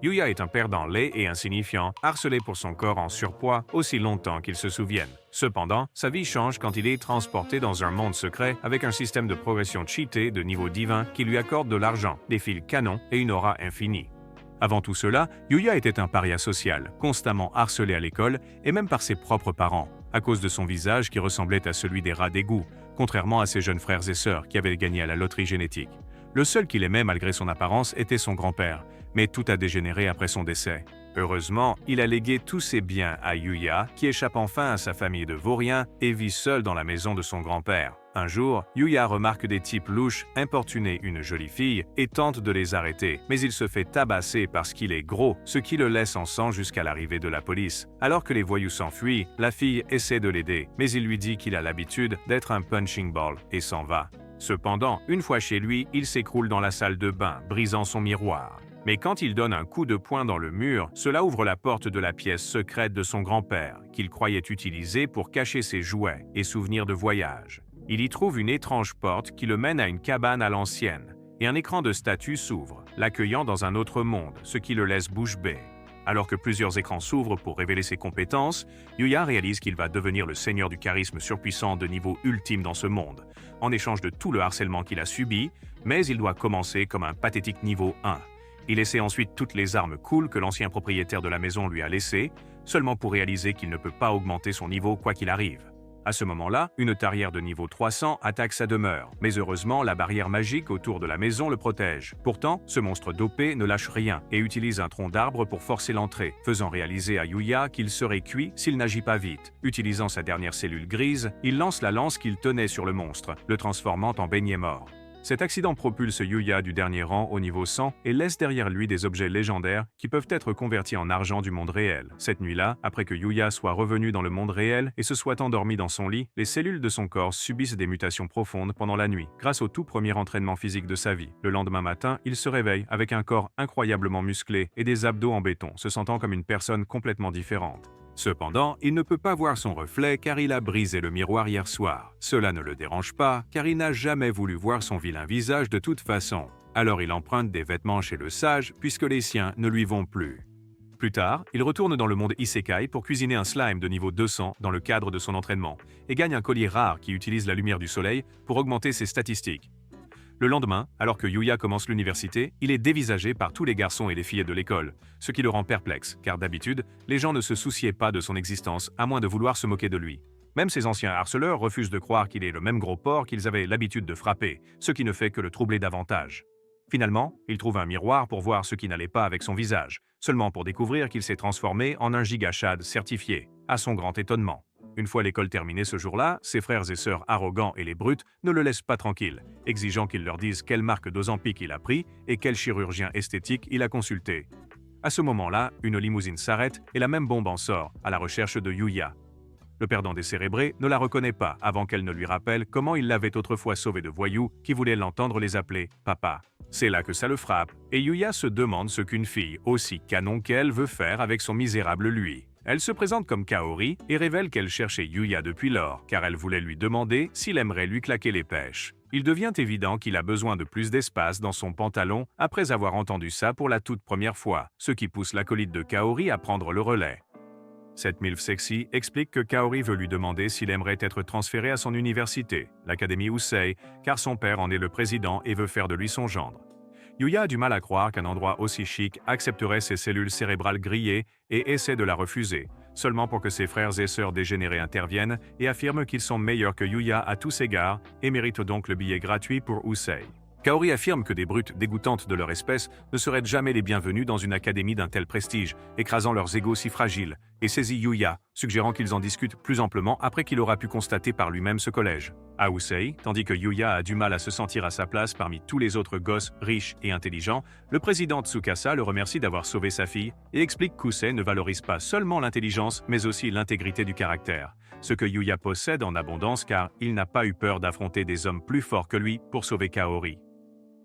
Yuya est un perdant laid et insignifiant, harcelé pour son corps en surpoids aussi longtemps qu'il se souvienne. Cependant, sa vie change quand il est transporté dans un monde secret avec un système de progression cheaté de niveau divin qui lui accorde de l'argent, des fils canons et une aura infinie. Avant tout cela, Yuya était un paria social, constamment harcelé à l'école et même par ses propres parents, à cause de son visage qui ressemblait à celui des rats d'égout, contrairement à ses jeunes frères et sœurs qui avaient gagné à la loterie génétique. Le seul qu'il aimait malgré son apparence était son grand-père, mais tout a dégénéré après son décès. Heureusement, il a légué tous ses biens à Yuya, qui échappe enfin à sa famille de vauriens et vit seul dans la maison de son grand-père. Un jour, Yuya remarque des types louches importuner une jolie fille et tente de les arrêter, mais il se fait tabasser parce qu'il est gros, ce qui le laisse en sang jusqu'à l'arrivée de la police. Alors que les voyous s'enfuient, la fille essaie de l'aider, mais il lui dit qu'il a l'habitude d'être un punching ball et s'en va. Cependant, une fois chez lui, il s'écroule dans la salle de bain, brisant son miroir. Mais quand il donne un coup de poing dans le mur, cela ouvre la porte de la pièce secrète de son grand-père, qu'il croyait utiliser pour cacher ses jouets et souvenirs de voyage. Il y trouve une étrange porte qui le mène à une cabane à l'ancienne, et un écran de statue s'ouvre, l'accueillant dans un autre monde, ce qui le laisse bouche bée. Alors que plusieurs écrans s'ouvrent pour révéler ses compétences, Yuya réalise qu'il va devenir le seigneur du charisme surpuissant de niveau ultime dans ce monde, en échange de tout le harcèlement qu'il a subi, mais il doit commencer comme un pathétique niveau 1. Il essaie ensuite toutes les armes cool que l'ancien propriétaire de la maison lui a laissées, seulement pour réaliser qu'il ne peut pas augmenter son niveau quoi qu'il arrive. À ce moment-là, une tarière de niveau 300 attaque sa demeure, mais heureusement, la barrière magique autour de la maison le protège. Pourtant, ce monstre dopé ne lâche rien et utilise un tronc d'arbre pour forcer l'entrée, faisant réaliser à Yuya qu'il serait cuit s'il n'agit pas vite. Utilisant sa dernière cellule grise, il lance la lance qu'il tenait sur le monstre, le transformant en beignet mort. Cet accident propulse Yuya du dernier rang au niveau 100 et laisse derrière lui des objets légendaires qui peuvent être convertis en argent du monde réel. Cette nuit-là, après que Yuya soit revenu dans le monde réel et se soit endormi dans son lit, les cellules de son corps subissent des mutations profondes pendant la nuit, grâce au tout premier entraînement physique de sa vie. Le lendemain matin, il se réveille avec un corps incroyablement musclé et des abdos en béton, se sentant comme une personne complètement différente. Cependant, il ne peut pas voir son reflet car il a brisé le miroir hier soir. Cela ne le dérange pas car il n'a jamais voulu voir son vilain visage de toute façon. Alors il emprunte des vêtements chez le sage puisque les siens ne lui vont plus. Plus tard, il retourne dans le monde Isekai pour cuisiner un slime de niveau 200 dans le cadre de son entraînement et gagne un collier rare qui utilise la lumière du soleil pour augmenter ses statistiques. Le lendemain, alors que Yuya commence l'université, il est dévisagé par tous les garçons et les filles de l'école, ce qui le rend perplexe, car d'habitude, les gens ne se souciaient pas de son existence à moins de vouloir se moquer de lui. Même ses anciens harceleurs refusent de croire qu'il est le même gros porc qu'ils avaient l'habitude de frapper, ce qui ne fait que le troubler davantage. Finalement, il trouve un miroir pour voir ce qui n'allait pas avec son visage, seulement pour découvrir qu'il s'est transformé en un gigachad certifié, à son grand étonnement. Une fois l'école terminée ce jour-là, ses frères et sœurs arrogants et les brutes ne le laissent pas tranquille, exigeant qu'il leur dise quelle marque d'Ozempic il a pris et quel chirurgien esthétique il a consulté. À ce moment-là, une limousine s'arrête et la même bombe en sort, à la recherche de Yuya. Le perdant décérébré ne la reconnaît pas avant qu'elle ne lui rappelle comment il l'avait autrefois sauvé de voyous qui voulaient l'entendre les appeler « papa ». C'est là que ça le frappe, et Yuya se demande ce qu'une fille aussi canon qu'elle veut faire avec son misérable lui. Elle se présente comme Kaori et révèle qu'elle cherchait Yuya depuis lors, car elle voulait lui demander s'il aimerait lui claquer les pêches. Il devient évident qu'il a besoin de plus d'espace dans son pantalon après avoir entendu ça pour la toute première fois, ce qui pousse l'acolyte de Kaori à prendre le relais. Cette MILF sexy explique que Kaori veut lui demander s'il aimerait être transféré à son université, l'Académie Usei, car son père en est le président et veut faire de lui son gendre. Yuya a du mal à croire qu'un endroit aussi chic accepterait ses cellules cérébrales grillées et essaie de la refuser, seulement pour que ses frères et sœurs dégénérés interviennent et affirment qu'ils sont meilleurs que Yuya à tous égards et méritent donc le billet gratuit pour Usei. Kaori affirme que des brutes dégoûtantes de leur espèce ne seraient jamais les bienvenus dans une académie d'un tel prestige, écrasant leurs égos si fragiles, et saisit Yuya, suggérant qu'ils en discutent plus amplement après qu'il aura pu constater par lui-même ce collège. À Usei, tandis que Yuya a du mal à se sentir à sa place parmi tous les autres gosses riches et intelligents, le président Tsukasa le remercie d'avoir sauvé sa fille et explique qu'Usei ne valorise pas seulement l'intelligence, mais aussi l'intégrité du caractère, ce que Yuya possède en abondance car il n'a pas eu peur d'affronter des hommes plus forts que lui pour sauver Kaori.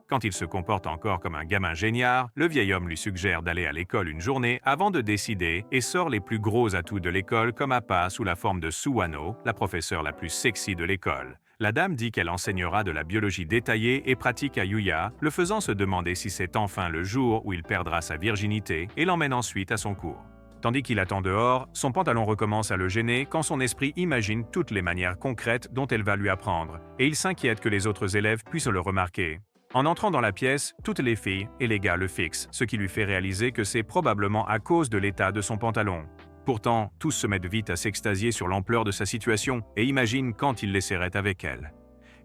Quand il se comporte encore comme un gamin génial, le vieil homme lui suggère d'aller à l'école une journée avant de décider et sort les plus gros atouts de l'école comme appât sous la forme de Suwano, la professeure la plus sexy de l'école. La dame dit qu'elle enseignera de la biologie détaillée et pratique à Yuya, le faisant se demander si c'est enfin le jour où il perdra sa virginité et l'emmène ensuite à son cours. Tandis qu'il attend dehors, son pantalon recommence à le gêner quand son esprit imagine toutes les manières concrètes dont elle va lui apprendre, et il s'inquiète que les autres élèves puissent le remarquer. En entrant dans la pièce, toutes les filles et les gars le fixent, ce qui lui fait réaliser que c'est probablement à cause de l'état de son pantalon. Pourtant, tous se mettent vite à s'extasier sur l'ampleur de sa situation et imaginent quand il les serrait avec elle.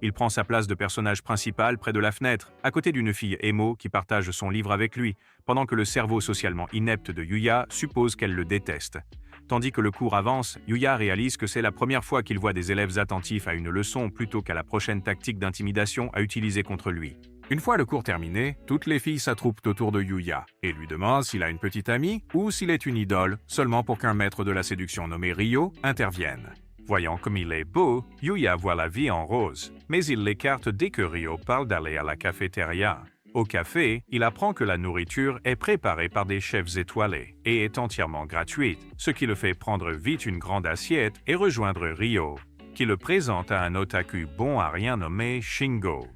Il prend sa place de personnage principal près de la fenêtre, à côté d'une fille émo qui partage son livre avec lui, pendant que le cerveau socialement inepte de Yuya suppose qu'elle le déteste. Tandis que le cours avance, Yuya réalise que c'est la première fois qu'il voit des élèves attentifs à une leçon plutôt qu'à la prochaine tactique d'intimidation à utiliser contre lui. Une fois le cours terminé, toutes les filles s'attroupent autour de Yuya et lui demandent s'il a une petite amie ou s'il est une idole, seulement pour qu'un maître de la séduction nommé Ryo intervienne. Voyant comme il est beau, Yuya voit la vie en rose, mais il l'écarte dès que Ryo parle d'aller à la cafétéria. Au café, il apprend que la nourriture est préparée par des chefs étoilés et est entièrement gratuite, ce qui le fait prendre vite une grande assiette et rejoindre Ryo, qui le présente à un otaku bon à rien nommé Shingo.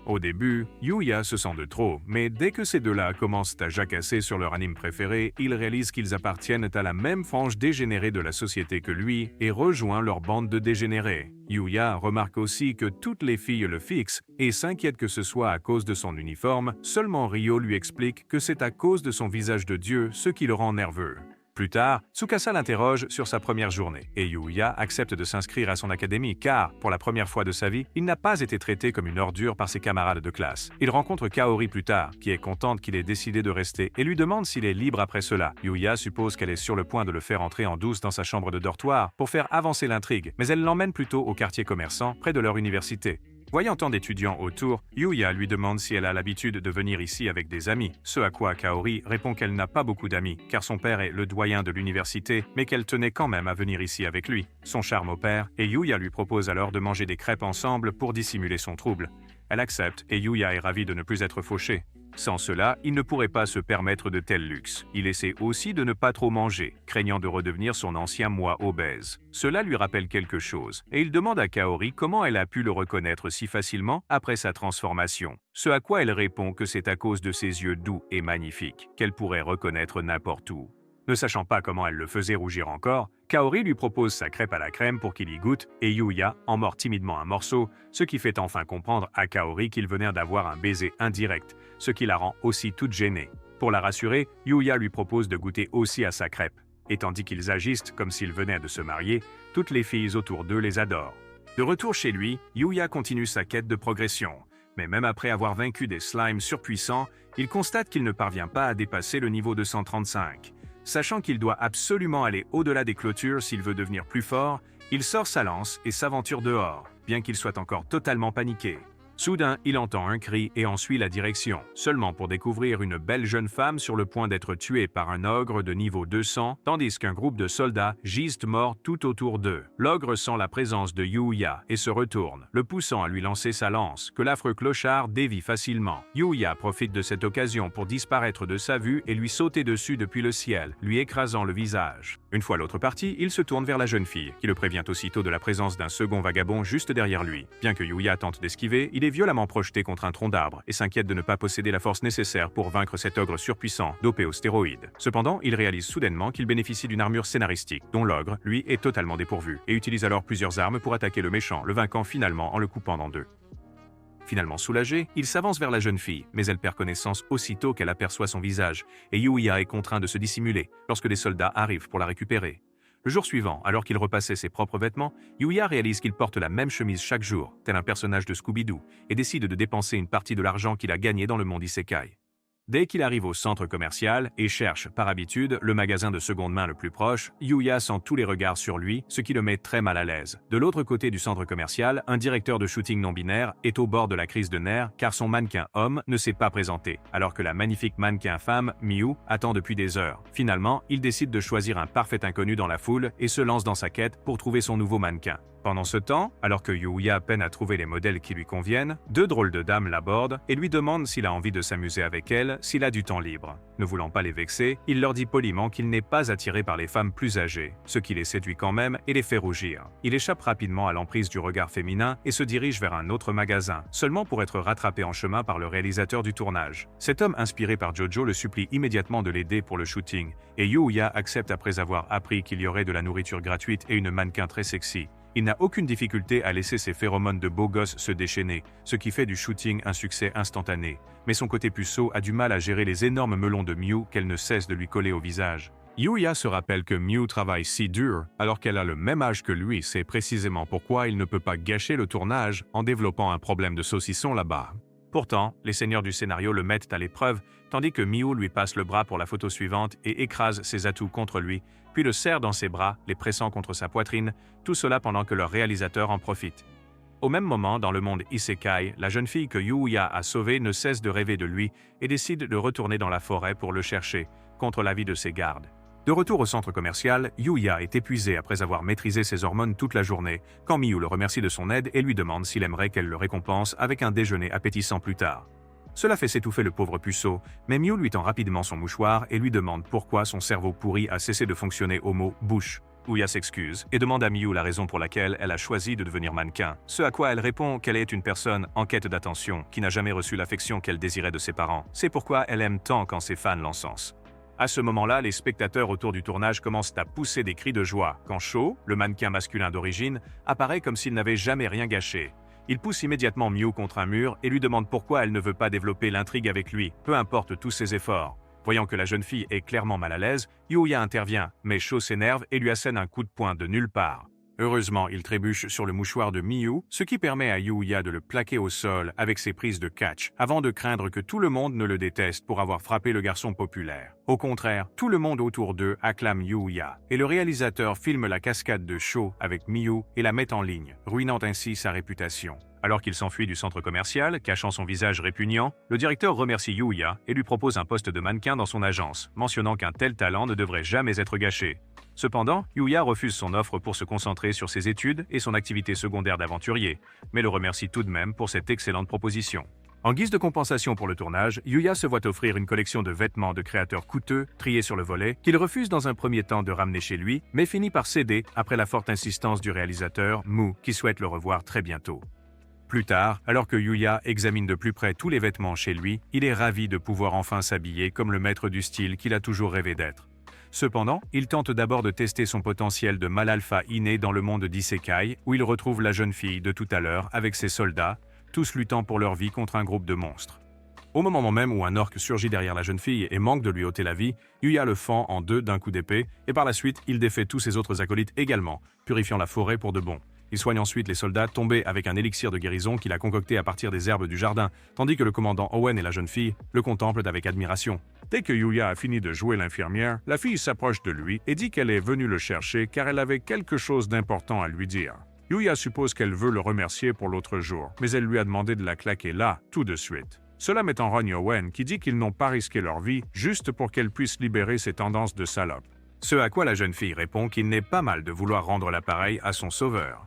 Au début, Yuya se sent de trop, mais dès que ces deux-là commencent à jacasser sur leur anime préféré, il réalise qu'ils appartiennent à la même frange dégénérée de la société que lui et rejoint leur bande de dégénérés. Yuya remarque aussi que toutes les filles le fixent et s'inquiète que ce soit à cause de son uniforme, seulement Ryo lui explique que c'est à cause de son visage de dieu, ce qui le rend nerveux. Plus tard, Tsukasa l'interroge sur sa première journée et Yuya accepte de s'inscrire à son académie car, pour la première fois de sa vie, il n'a pas été traité comme une ordure par ses camarades de classe. Il rencontre Kaori plus tard, qui est contente qu'il ait décidé de rester et lui demande s'il est libre après cela. Yuya suppose qu'elle est sur le point de le faire entrer en douce dans sa chambre de dortoir pour faire avancer l'intrigue, mais elle l'emmène plutôt au quartier commerçant, près de leur université. Voyant tant d'étudiants autour, Yuya lui demande si elle a l'habitude de venir ici avec des amis, ce à quoi Kaori répond qu'elle n'a pas beaucoup d'amis, car son père est le doyen de l'université, mais qu'elle tenait quand même à venir ici avec lui. Son charme opère, et Yuya lui propose alors de manger des crêpes ensemble pour dissimuler son trouble. Elle accepte, et Yuya est ravi de ne plus être fauché. Sans cela, il ne pourrait pas se permettre de tels luxes. Il essaie aussi de ne pas trop manger, craignant de redevenir son ancien moi obèse. Cela lui rappelle quelque chose, et il demande à Kaori comment elle a pu le reconnaître si facilement après sa transformation. Ce à quoi elle répond que c'est à cause de ses yeux doux et magnifiques, qu'elle pourrait reconnaître n'importe où. Ne sachant pas comment elle le faisait rougir encore, Kaori lui propose sa crêpe à la crème pour qu'il y goûte et Yuya en mord timidement un morceau, ce qui fait enfin comprendre à Kaori qu'il venait d'avoir un baiser indirect, ce qui la rend aussi toute gênée. Pour la rassurer, Yuya lui propose de goûter aussi à sa crêpe. Et tandis qu'ils agissent comme s'ils venaient de se marier, toutes les filles autour d'eux les adorent. De retour chez lui, Yuya continue sa quête de progression. Mais même après avoir vaincu des slimes surpuissants, il constate qu'il ne parvient pas à dépasser le niveau de 135. Sachant qu'il doit absolument aller au-delà des clôtures s'il veut devenir plus fort, il sort sa lance et s'aventure dehors, bien qu'il soit encore totalement paniqué. Soudain, il entend un cri et en suit la direction, seulement pour découvrir une belle jeune femme sur le point d'être tuée par un ogre de niveau 200, tandis qu'un groupe de soldats gisent morts tout autour d'eux. L'ogre sent la présence de Yuya et se retourne, le poussant à lui lancer sa lance, que l'affreux clochard dévie facilement. Yuya profite de cette occasion pour disparaître de sa vue et lui sauter dessus depuis le ciel, lui écrasant le visage. Une fois l'autre parti, il se tourne vers la jeune fille, qui le prévient aussitôt de la présence d'un second vagabond juste derrière lui. Bien que Yuya tente d'esquiver, il est violemment projeté contre un tronc d'arbre et s'inquiète de ne pas posséder la force nécessaire pour vaincre cet ogre surpuissant, dopé aux stéroïdes. Cependant, il réalise soudainement qu'il bénéficie d'une armure scénaristique, dont l'ogre, lui, est totalement dépourvu, et utilise alors plusieurs armes pour attaquer le méchant, le vainquant finalement en le coupant en deux. Finalement soulagé, il s'avance vers la jeune fille, mais elle perd connaissance aussitôt qu'elle aperçoit son visage, et Yuya est contraint de se dissimuler lorsque des soldats arrivent pour la récupérer. Le jour suivant, alors qu'il repassait ses propres vêtements, Yuya réalise qu'il porte la même chemise chaque jour, tel un personnage de Scooby-Doo, et décide de dépenser une partie de l'argent qu'il a gagné dans le monde isekai. Dès qu'il arrive au centre commercial et cherche, par habitude, le magasin de seconde main le plus proche, Yuya sent tous les regards sur lui, ce qui le met très mal à l'aise. De l'autre côté du centre commercial, un directeur de shooting non-binaire est au bord de la crise de nerfs car son mannequin homme ne s'est pas présenté, alors que la magnifique mannequin femme, Miu, attend depuis des heures. Finalement, il décide de choisir un parfait inconnu dans la foule et se lance dans sa quête pour trouver son nouveau mannequin. Pendant ce temps, alors que Yuya peine à trouver les modèles qui lui conviennent, deux drôles de dames l'abordent et lui demandent s'il a envie de s'amuser avec elles, s'il a du temps libre. Ne voulant pas les vexer, il leur dit poliment qu'il n'est pas attiré par les femmes plus âgées, ce qui les séduit quand même et les fait rougir. Il échappe rapidement à l'emprise du regard féminin et se dirige vers un autre magasin, seulement pour être rattrapé en chemin par le réalisateur du tournage. Cet homme inspiré par Jojo le supplie immédiatement de l'aider pour le shooting, et Yuya accepte après avoir appris qu'il y aurait de la nourriture gratuite et une mannequin très sexy. Il n'a aucune difficulté à laisser ses phéromones de beau gosse se déchaîner, ce qui fait du shooting un succès instantané. Mais son côté puceau a du mal à gérer les énormes melons de Miu qu'elle ne cesse de lui coller au visage. Yuya se rappelle que Miu travaille si dur alors qu'elle a le même âge que lui, c'est précisément pourquoi il ne peut pas gâcher le tournage en développant un problème de saucisson là-bas. Pourtant, les seigneurs du scénario le mettent à l'épreuve, tandis que Miu lui passe le bras pour la photo suivante et écrase ses atouts contre lui, puis le serre dans ses bras, les pressant contre sa poitrine, tout cela pendant que leur réalisateur en profite. Au même moment, dans le monde Isekai, la jeune fille que Yuya a sauvée ne cesse de rêver de lui et décide de retourner dans la forêt pour le chercher, contre l'avis de ses gardes. De retour au centre commercial, Yuya est épuisé après avoir maîtrisé ses hormones toute la journée, quand Miu le remercie de son aide et lui demande s'il aimerait qu'elle le récompense avec un déjeuner appétissant plus tard. Cela fait s'étouffer le pauvre puceau, mais Miu lui tend rapidement son mouchoir et lui demande pourquoi son cerveau pourri a cessé de fonctionner au mot « bouche ». Yuya s'excuse et demande à Miu la raison pour laquelle elle a choisi de devenir mannequin, ce à quoi elle répond qu'elle est une personne en quête d'attention, qui n'a jamais reçu l'affection qu'elle désirait de ses parents. C'est pourquoi elle aime tant quand ses fans l'encensent. À ce moment-là, les spectateurs autour du tournage commencent à pousser des cris de joie, quand Sho, le mannequin masculin d'origine, apparaît comme s'il n'avait jamais rien gâché. Il pousse immédiatement Miu contre un mur et lui demande pourquoi elle ne veut pas développer l'intrigue avec lui, peu importe tous ses efforts. Voyant que la jeune fille est clairement mal à l'aise, Yuya intervient, mais Sho s'énerve et lui assène un coup de poing de nulle part. Heureusement, il trébuche sur le mouchoir de Miu, ce qui permet à Yuya de le plaquer au sol avec ses prises de catch, avant de craindre que tout le monde ne le déteste pour avoir frappé le garçon populaire. Au contraire, tout le monde autour d'eux acclame Yuya, et le réalisateur filme la cascade de Sho avec Miu et la met en ligne, ruinant ainsi sa réputation. Alors qu'il s'enfuit du centre commercial, cachant son visage répugnant, le directeur remercie Yuya et lui propose un poste de mannequin dans son agence, mentionnant qu'un tel talent ne devrait jamais être gâché. Cependant, Yuya refuse son offre pour se concentrer sur ses études et son activité secondaire d'aventurier, mais le remercie tout de même pour cette excellente proposition. En guise de compensation pour le tournage, Yuya se voit offrir une collection de vêtements de créateurs coûteux, triés sur le volet, qu'il refuse dans un premier temps de ramener chez lui, mais finit par céder après la forte insistance du réalisateur, Mu, qui souhaite le revoir très bientôt. Plus tard, alors que Yuya examine de plus près tous les vêtements chez lui, il est ravi de pouvoir enfin s'habiller comme le maître du style qu'il a toujours rêvé d'être. Cependant, il tente d'abord de tester son potentiel de mâle alpha inné dans le monde d'Isekai, où il retrouve la jeune fille de tout à l'heure avec ses soldats, tous luttant pour leur vie contre un groupe de monstres. Au moment même où un orc surgit derrière la jeune fille et manque de lui ôter la vie, Yuya le fend en deux d'un coup d'épée, et par la suite, il défait tous ses autres acolytes également, purifiant la forêt pour de bon. Il soigne ensuite les soldats tombés avec un élixir de guérison qu'il a concocté à partir des herbes du jardin, tandis que le commandant Owen et la jeune fille le contemplent avec admiration. Dès que Yuya a fini de jouer l'infirmière, la fille s'approche de lui et dit qu'elle est venue le chercher car elle avait quelque chose d'important à lui dire. Yuya suppose qu'elle veut le remercier pour l'autre jour, mais elle lui a demandé de la claquer là, tout de suite. Cela met en rogne Owen qui dit qu'ils n'ont pas risqué leur vie juste pour qu'elle puisse libérer ses tendances de salope. Ce à quoi la jeune fille répond qu'il n'est pas mal de vouloir rendre l'appareil à son sauveur.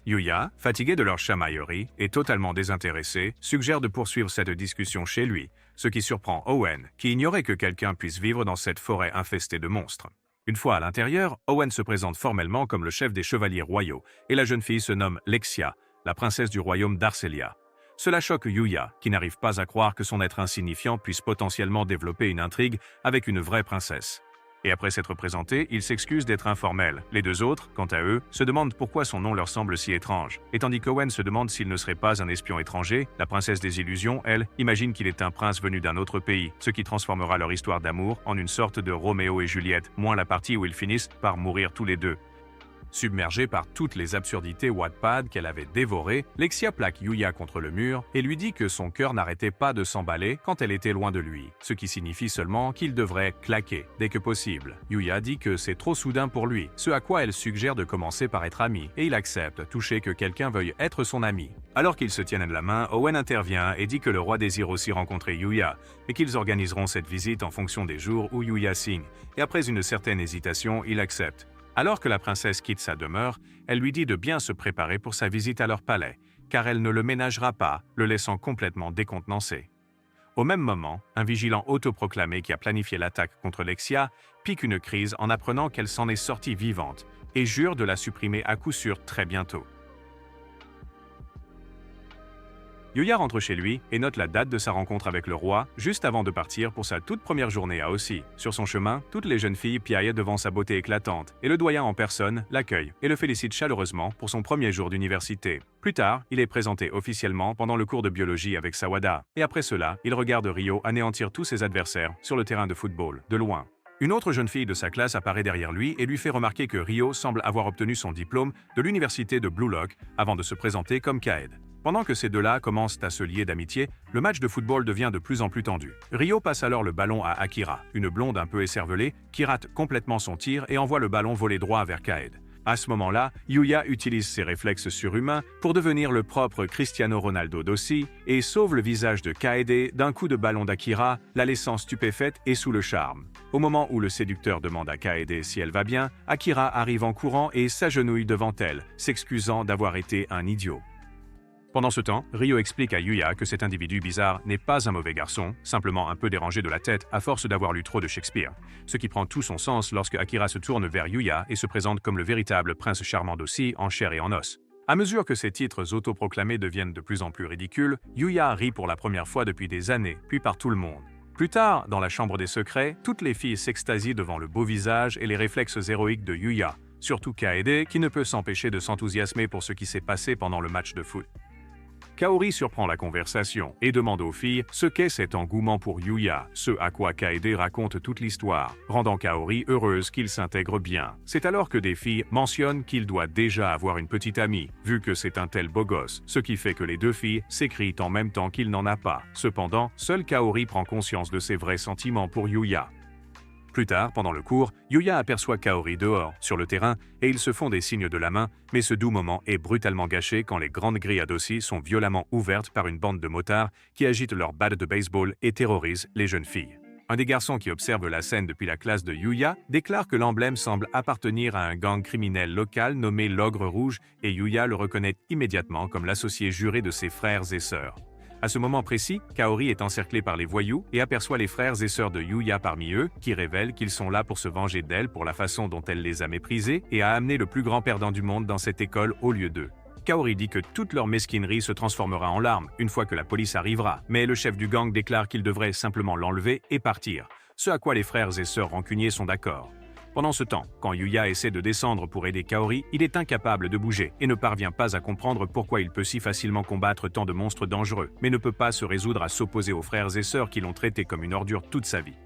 Yuya, fatigué de leur chamaillerie et totalement désintéressé, suggère de poursuivre cette discussion chez lui, ce qui surprend Owen, qui ignorait que quelqu'un puisse vivre dans cette forêt infestée de monstres. Une fois à l'intérieur, Owen se présente formellement comme le chef des chevaliers royaux, et la jeune fille se nomme Lexia, la princesse du royaume d'Arcelia. Cela choque Yuya, qui n'arrive pas à croire que son être insignifiant puisse potentiellement développer une intrigue avec une vraie princesse. Et après s'être présenté, il s'excuse d'être informel. Les deux autres, quant à eux, se demandent pourquoi son nom leur semble si étrange. Et tandis qu'Owen se demande s'il ne serait pas un espion étranger, la princesse des illusions, elle, imagine qu'il est un prince venu d'un autre pays, ce qui transformera leur histoire d'amour en une sorte de Roméo et Juliette, moins la partie où ils finissent par mourir tous les deux. Submergée par toutes les absurdités Wattpad qu'elle avait dévorées, Lexia plaque Yuya contre le mur et lui dit que son cœur n'arrêtait pas de s'emballer quand elle était loin de lui, ce qui signifie seulement qu'il devrait claquer dès que possible. Yuya dit que c'est trop soudain pour lui, ce à quoi elle suggère de commencer par être amis, et il accepte, touché que quelqu'un veuille être son ami. Alors qu'ils se tiennent la main, Owen intervient et dit que le roi désire aussi rencontrer Yuya, et qu'ils organiseront cette visite en fonction des jours où Yuya signe, et après une certaine hésitation, il accepte. Alors que la princesse quitte sa demeure, elle lui dit de bien se préparer pour sa visite à leur palais, car elle ne le ménagera pas, le laissant complètement décontenancé. Au même moment, un vigilant autoproclamé qui a planifié l'attaque contre Lexia pique une crise en apprenant qu'elle s'en est sortie vivante et jure de la supprimer à coup sûr très bientôt. Yuya rentre chez lui et note la date de sa rencontre avec le roi juste avant de partir pour sa toute première journée à Ossie. Sur son chemin, toutes les jeunes filles piaillent devant sa beauté éclatante et le doyen en personne l'accueille et le félicite chaleureusement pour son premier jour d'université. Plus tard, il est présenté officiellement pendant le cours de biologie avec Sawada et après cela, il regarde Ryo anéantir tous ses adversaires sur le terrain de football, de loin. Une autre jeune fille de sa classe apparaît derrière lui et lui fait remarquer que Ryo semble avoir obtenu son diplôme de l'université de Blue Lock avant de se présenter comme Kaed. Pendant que ces deux-là commencent à se lier d'amitié, le match de football devient de plus en plus tendu. Ryo passe alors le ballon à Akira, une blonde un peu écervelée, qui rate complètement son tir et envoie le ballon voler droit vers Kaed. À ce moment-là, Yuya utilise ses réflexes surhumains pour devenir le propre Cristiano Ronaldo d'Ossie et sauve le visage de Kaede d'un coup de ballon d'Akira, la laissant stupéfaite et sous le charme. Au moment où le séducteur demande à Kaede si elle va bien, Akira arrive en courant et s'agenouille devant elle, s'excusant d'avoir été un idiot. Pendant ce temps, Ryo explique à Yuya que cet individu bizarre n'est pas un mauvais garçon, simplement un peu dérangé de la tête à force d'avoir lu trop de Shakespeare. Ce qui prend tout son sens lorsque Akira se tourne vers Yuya et se présente comme le véritable prince charmant d'Ossie en chair et en os. À mesure que ces titres autoproclamés deviennent de plus en plus ridicules, Yuya rit pour la première fois depuis des années, puis par tout le monde. Plus tard, dans la chambre des secrets, toutes les filles s'extasient devant le beau visage et les réflexes héroïques de Yuya, surtout Kaede qui ne peut s'empêcher de s'enthousiasmer pour ce qui s'est passé pendant le match de foot. Kaori surprend la conversation et demande aux filles ce qu'est cet engouement pour Yuya, ce à quoi Kaede raconte toute l'histoire, rendant Kaori heureuse qu'il s'intègre bien. C'est alors que des filles mentionnent qu'il doit déjà avoir une petite amie, vu que c'est un tel beau gosse, ce qui fait que les deux filles s'écrient en même temps qu'il n'en a pas. Cependant, seule Kaori prend conscience de ses vrais sentiments pour Yuya. Plus tard, pendant le cours, Yuya aperçoit Kaori dehors, sur le terrain, et ils se font des signes de la main, mais ce doux moment est brutalement gâché quand les grandes grilles à Dossie sont violemment ouvertes par une bande de motards qui agitent leurs battes de baseball et terrorisent les jeunes filles. Un des garçons qui observe la scène depuis la classe de Yuya déclare que l'emblème semble appartenir à un gang criminel local nommé l'Ogre Rouge et Yuya le reconnaît immédiatement comme l'associé juré de ses frères et sœurs. À ce moment précis, Kaori est encerclée par les voyous et aperçoit les frères et sœurs de Yuya parmi eux, qui révèlent qu'ils sont là pour se venger d'elle pour la façon dont elle les a méprisés et a amené le plus grand perdant du monde dans cette école au lieu d'eux. Kaori dit que toute leur mesquinerie se transformera en larmes une fois que la police arrivera, mais le chef du gang déclare qu'il devrait simplement l'enlever et partir, ce à quoi les frères et sœurs rancuniers sont d'accord. Pendant ce temps, quand Yuya essaie de descendre pour aider Kaori, il est incapable de bouger et ne parvient pas à comprendre pourquoi il peut si facilement combattre tant de monstres dangereux, mais ne peut pas se résoudre à s'opposer aux frères et sœurs qui l'ont traité comme une ordure toute sa vie.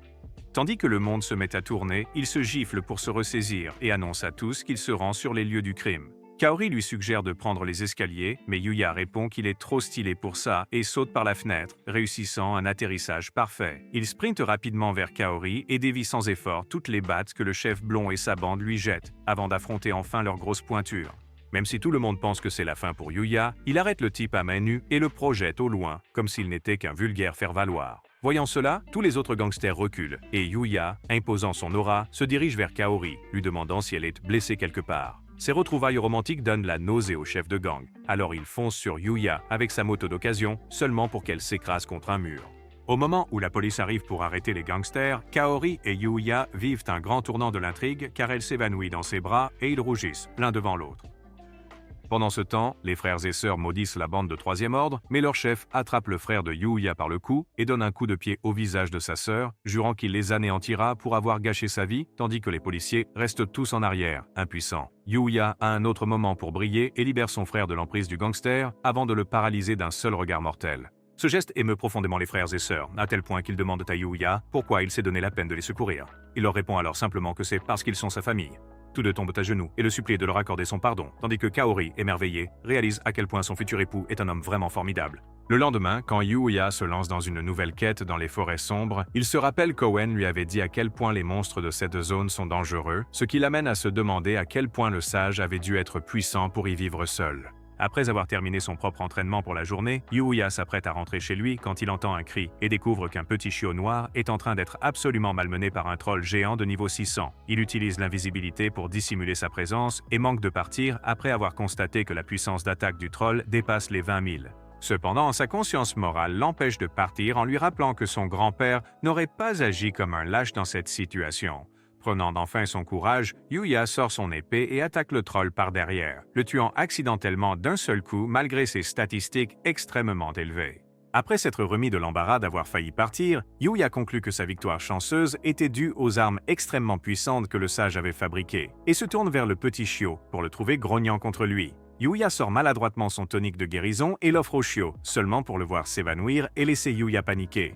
Tandis que le monde se met à tourner, il se gifle pour se ressaisir et annonce à tous qu'il se rend sur les lieux du crime. Kaori lui suggère de prendre les escaliers, mais Yuya répond qu'il est trop stylé pour ça et saute par la fenêtre, réussissant un atterrissage parfait. Il sprinte rapidement vers Kaori et dévie sans effort toutes les battes que le chef blond et sa bande lui jettent, avant d'affronter enfin leur grosse pointure. Même si tout le monde pense que c'est la fin pour Yuya, il arrête le type à main nue et le projette au loin, comme s'il n'était qu'un vulgaire faire-valoir. Voyant cela, tous les autres gangsters reculent, et Yuya, imposant son aura, se dirige vers Kaori, lui demandant si elle est blessée quelque part. Ces retrouvailles romantiques donnent la nausée au chef de gang, alors il fonce sur Yuya avec sa moto d'occasion, seulement pour qu'elle s'écrase contre un mur. Au moment où la police arrive pour arrêter les gangsters, Kaori et Yuya vivent un grand tournant de l'intrigue car elle s'évanouit dans ses bras et ils rougissent, l'un devant l'autre. Pendant ce temps, les frères et sœurs maudissent la bande de troisième ordre, mais leur chef attrape le frère de Yuya par le cou et donne un coup de pied au visage de sa sœur, jurant qu'il les anéantira pour avoir gâché sa vie, tandis que les policiers restent tous en arrière, impuissants. Yuya a un autre moment pour briller et libère son frère de l'emprise du gangster avant de le paralyser d'un seul regard mortel. Ce geste émeut profondément les frères et sœurs, à tel point qu'ils demandent à Yuya pourquoi il s'est donné la peine de les secourir. Il leur répond alors simplement que c'est parce qu'ils sont sa famille. Tous deux tombent à genoux et le supplient de leur accorder son pardon, tandis que Kaori, émerveillé, réalise à quel point son futur époux est un homme vraiment formidable. Le lendemain, quand Yuya se lance dans une nouvelle quête dans les forêts sombres, il se rappelle qu'Owen lui avait dit à quel point les monstres de cette zone sont dangereux, ce qui l'amène à se demander à quel point le sage avait dû être puissant pour y vivre seul. Après avoir terminé son propre entraînement pour la journée, Yuya s'apprête à rentrer chez lui quand il entend un cri et découvre qu'un petit chiot noir est en train d'être absolument malmené par un troll géant de niveau 600. Il utilise l'invisibilité pour dissimuler sa présence et manque de partir après avoir constaté que la puissance d'attaque du troll dépasse les 20 000. Cependant, sa conscience morale l'empêche de partir en lui rappelant que son grand-père n'aurait pas agi comme un lâche dans cette situation. Prenant enfin son courage, Yuya sort son épée et attaque le troll par derrière, le tuant accidentellement d'un seul coup malgré ses statistiques extrêmement élevées. Après s'être remis de l'embarras d'avoir failli partir, Yuya conclut que sa victoire chanceuse était due aux armes extrêmement puissantes que le sage avait fabriquées, et se tourne vers le petit chiot pour le trouver grognant contre lui. Yuya sort maladroitement son tonique de guérison et l'offre au chiot, seulement pour le voir s'évanouir et laisser Yuya paniquer.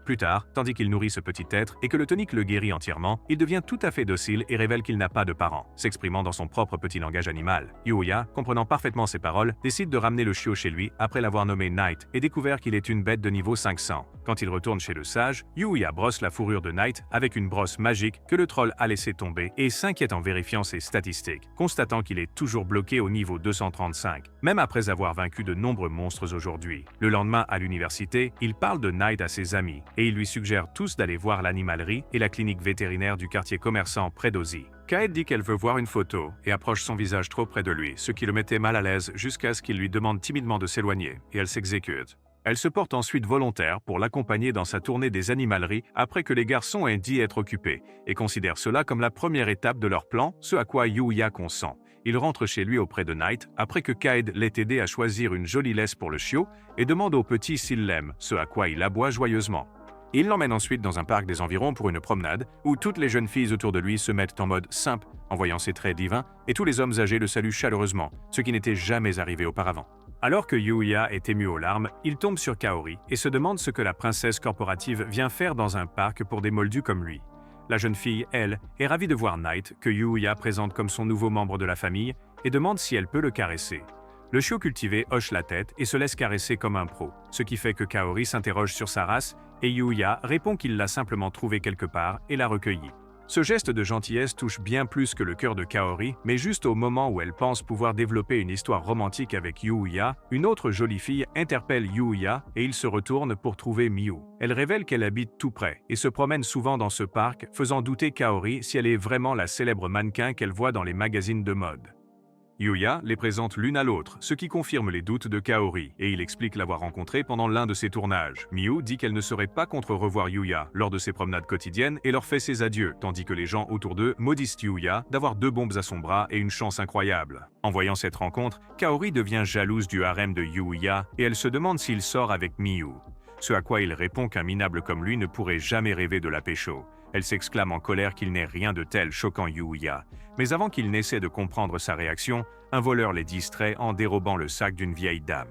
Plus tard, tandis qu'il nourrit ce petit être et que le tonique le guérit entièrement, il devient tout à fait docile et révèle qu'il n'a pas de parents, s'exprimant dans son propre petit langage animal. Yuya, comprenant parfaitement ses paroles, décide de ramener le chiot chez lui après l'avoir nommé Knight et découvert qu'il est une bête de niveau 500. Quand il retourne chez le sage, Yuya brosse la fourrure de Knight avec une brosse magique que le troll a laissé tomber et s'inquiète en vérifiant ses statistiques, constatant qu'il est toujours bloqué au niveau 235, même après avoir vaincu de nombreux monstres aujourd'hui. Le lendemain, à l'université, il parle de Knight à ses amis et il lui suggère tous d'aller voir l'animalerie et la clinique vétérinaire du quartier commerçant près d'Ozzy. Kaed dit qu'elle veut voir une photo et approche son visage trop près de lui, ce qui le mettait mal à l'aise jusqu'à ce qu'il lui demande timidement de s'éloigner, et elle s'exécute. Elle se porte ensuite volontaire pour l'accompagner dans sa tournée des animaleries après que les garçons aient dit être occupés, et considère cela comme la première étape de leur plan, ce à quoi Yuya consent. Il rentre chez lui auprès de Knight après que Kaed l'ait aidé à choisir une jolie laisse pour le chiot et demande au petit s'il l'aime, ce à quoi il aboie joyeusement. Il l'emmène ensuite dans un parc des environs pour une promenade, où toutes les jeunes filles autour de lui se mettent en mode simple en voyant ses traits divins, et tous les hommes âgés le saluent chaleureusement, ce qui n'était jamais arrivé auparavant. Alors que Yuya est ému aux larmes, il tombe sur Kaori et se demande ce que la princesse corporative vient faire dans un parc pour des moldus comme lui. La jeune fille, elle, est ravie de voir Knight, que Yuya présente comme son nouveau membre de la famille, et demande si elle peut le caresser. Le chiot cultivé hoche la tête et se laisse caresser comme un pro, ce qui fait que Kaori s'interroge sur sa race et Yuya répond qu'il l'a simplement trouvée quelque part et l'a recueillie. Ce geste de gentillesse touche bien plus que le cœur de Kaori, mais juste au moment où elle pense pouvoir développer une histoire romantique avec Yuya, une autre jolie fille interpelle Yuya et il se retourne pour trouver Miu. Elle révèle qu'elle habite tout près et se promène souvent dans ce parc, faisant douter Kaori si elle est vraiment la célèbre mannequin qu'elle voit dans les magazines de mode. Yuya les présente l'une à l'autre, ce qui confirme les doutes de Kaori, et il explique l'avoir rencontrée pendant l'un de ses tournages. Miu dit qu'elle ne serait pas contre revoir Yuya lors de ses promenades quotidiennes et leur fait ses adieux, tandis que les gens autour d'eux maudissent Yuya d'avoir 2 bombes à son bras et une chance incroyable. En voyant cette rencontre, Kaori devient jalouse du harem de Yuya et elle se demande s'il sort avec Miu. Ce à quoi il répond qu'un minable comme lui ne pourrait jamais rêver de la pécho. Elle s'exclame en colère qu'il n'est rien de tel choquant Yuya. Mais avant qu'il n'essaie de comprendre sa réaction, un voleur les distrait en dérobant le sac d'une vieille dame.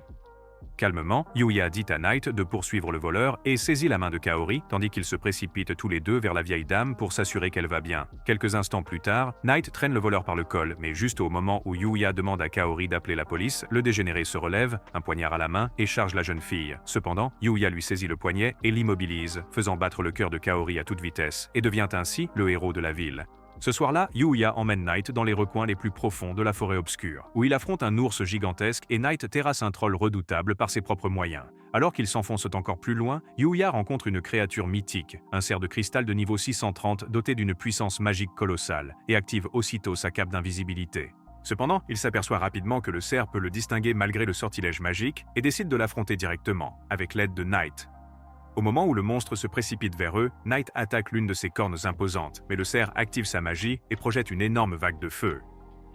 Calmement, Yuya dit à Knight de poursuivre le voleur et saisit la main de Kaori, tandis qu'ils se précipitent tous les deux vers la vieille dame pour s'assurer qu'elle va bien. Quelques instants plus tard, Knight traîne le voleur par le col, mais juste au moment où Yuya demande à Kaori d'appeler la police, le dégénéré se relève, un poignard à la main, et charge la jeune fille. Cependant, Yuya lui saisit le poignet et l'immobilise, faisant battre le cœur de Kaori à toute vitesse, et devient ainsi le héros de la ville. Ce soir-là, Yuya emmène Knight dans les recoins les plus profonds de la forêt obscure, où il affronte un ours gigantesque et Knight terrasse un troll redoutable par ses propres moyens. Alors qu'ils s'enfoncent encore plus loin, Yuya rencontre une créature mythique, un cerf de cristal de niveau 630 doté d'une puissance magique colossale, et active aussitôt sa cape d'invisibilité. Cependant, il s'aperçoit rapidement que le cerf peut le distinguer malgré le sortilège magique et décide de l'affronter directement, avec l'aide de Knight. Au moment où le monstre se précipite vers eux, Knight attaque l'une de ses cornes imposantes, mais le cerf active sa magie et projette une énorme vague de feu.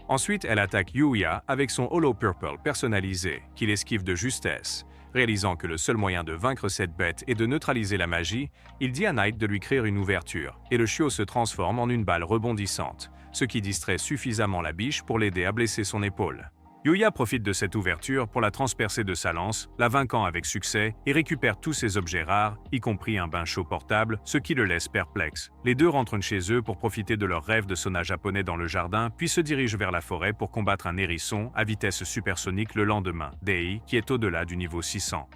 Ensuite, elle attaque Yuya avec son Holo Purple personnalisé, qu'il esquive de justesse. Réalisant que le seul moyen de vaincre cette bête est de neutraliser la magie, il dit à Knight de lui créer une ouverture, et le chiot se transforme en une balle rebondissante, ce qui distrait suffisamment la biche pour l'aider à blesser son épaule. Yuya profite de cette ouverture pour la transpercer de sa lance, la vainquant avec succès et récupère tous ses objets rares, y compris un bain chaud portable, ce qui le laisse perplexe. Les deux rentrent chez eux pour profiter de leur rêve de sauna japonais dans le jardin, puis se dirigent vers la forêt pour combattre un hérisson à vitesse supersonique le lendemain, Dei, qui est au-delà du niveau 600.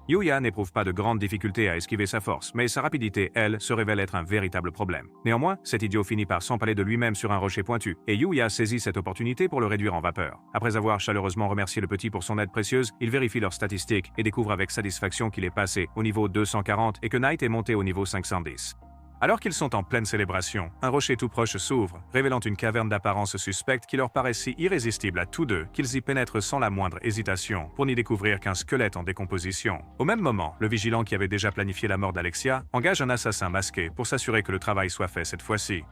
Yuya n'éprouve pas de grandes difficultés à esquiver sa force, mais sa rapidité, elle, se révèle être un véritable problème. Néanmoins, cet idiot finit par s'empaler de lui-même sur un rocher pointu, et Yuya saisit cette opportunité pour le réduire en vapeur. Après avoir chaleureusement remercié le petit pour son aide précieuse, il vérifie leurs statistiques et découvre avec satisfaction qu'il est passé au niveau 240 et que Knight est monté au niveau 510. Alors qu'ils sont en pleine célébration, un rocher tout proche s'ouvre, révélant une caverne d'apparence suspecte qui leur paraît si irrésistible à tous deux qu'ils y pénètrent sans la moindre hésitation, pour n'y découvrir qu'un squelette en décomposition. Au même moment, le vigilant qui avait déjà planifié la mort d'Alexia engage un assassin masqué pour s'assurer que le travail soit fait cette fois-ci.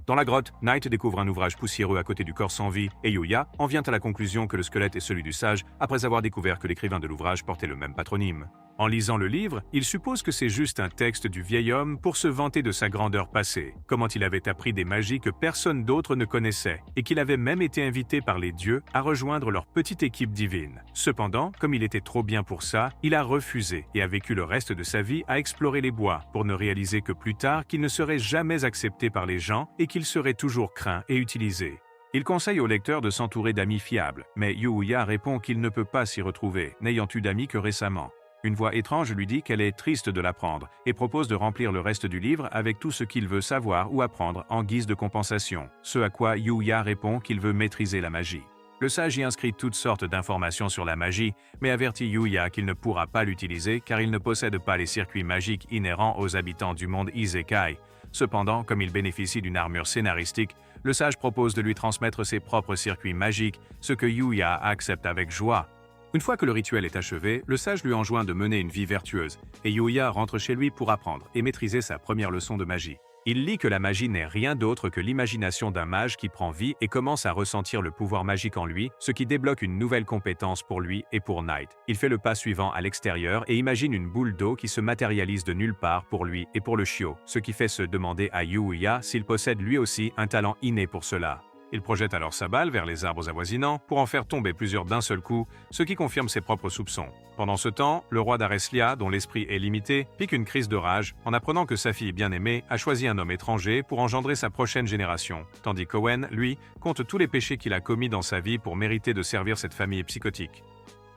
Dans la grotte, Knight découvre un ouvrage poussiéreux à côté du corps sans vie et Yuya en vient à la conclusion que le squelette est celui du sage après avoir découvert que l'écrivain de l'ouvrage portait le même patronyme. En lisant le livre, il suppose que c'est juste un texte du vieil homme pour se vanter de sa grandeur passée, comment il avait appris des magies que personne d'autre ne connaissait et qu'il avait même été invité par les dieux à rejoindre leur petite équipe divine. Cependant, comme il était trop bien pour ça, il a refusé et a vécu le reste de sa vie à explorer les bois pour ne réaliser que plus tard qu'il ne serait jamais accepté par les gens et qu'il serait toujours craint et utilisé. Il conseille au lecteur de s'entourer d'amis fiables, mais Yuya répond qu'il ne peut pas s'y retrouver, n'ayant eu d'amis que récemment. Une voix étrange lui dit qu'elle est triste de l'apprendre et propose de remplir le reste du livre avec tout ce qu'il veut savoir ou apprendre en guise de compensation, ce à quoi Yuya répond qu'il veut maîtriser la magie. Le sage y inscrit toutes sortes d'informations sur la magie, mais avertit Yuya qu'il ne pourra pas l'utiliser car il ne possède pas les circuits magiques inhérents aux habitants du monde Isekai. Cependant, comme il bénéficie d'une armure scénaristique, le sage propose de lui transmettre ses propres circuits magiques, ce que Yuya accepte avec joie. Une fois que le rituel est achevé, le sage lui enjoint de mener une vie vertueuse, et Yuya rentre chez lui pour apprendre et maîtriser sa première leçon de magie. Il lit que la magie n'est rien d'autre que l'imagination d'un mage qui prend vie et commence à ressentir le pouvoir magique en lui, ce qui débloque une nouvelle compétence pour lui et pour Knight. Il fait le pas suivant à l'extérieur et imagine une boule d'eau qui se matérialise de nulle part pour lui et pour le chiot, ce qui fait se demander à Yuya s'il possède lui aussi un talent inné pour cela. Il projette alors sa balle vers les arbres avoisinants pour en faire tomber plusieurs d'un seul coup, ce qui confirme ses propres soupçons. Pendant ce temps, le roi d'Areslia, dont l'esprit est limité, pique une crise de rage en apprenant que sa fille bien-aimée a choisi un homme étranger pour engendrer sa prochaine génération, tandis qu'Owen, lui, compte tous les péchés qu'il a commis dans sa vie pour mériter de servir cette famille psychotique.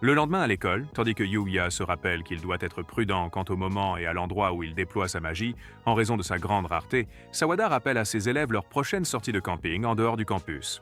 Le lendemain à l'école, tandis que Yuya se rappelle qu'il doit être prudent quant au moment et à l'endroit où il déploie sa magie, en raison de sa grande rareté, Sawada rappelle à ses élèves leur prochaine sortie de camping en dehors du campus.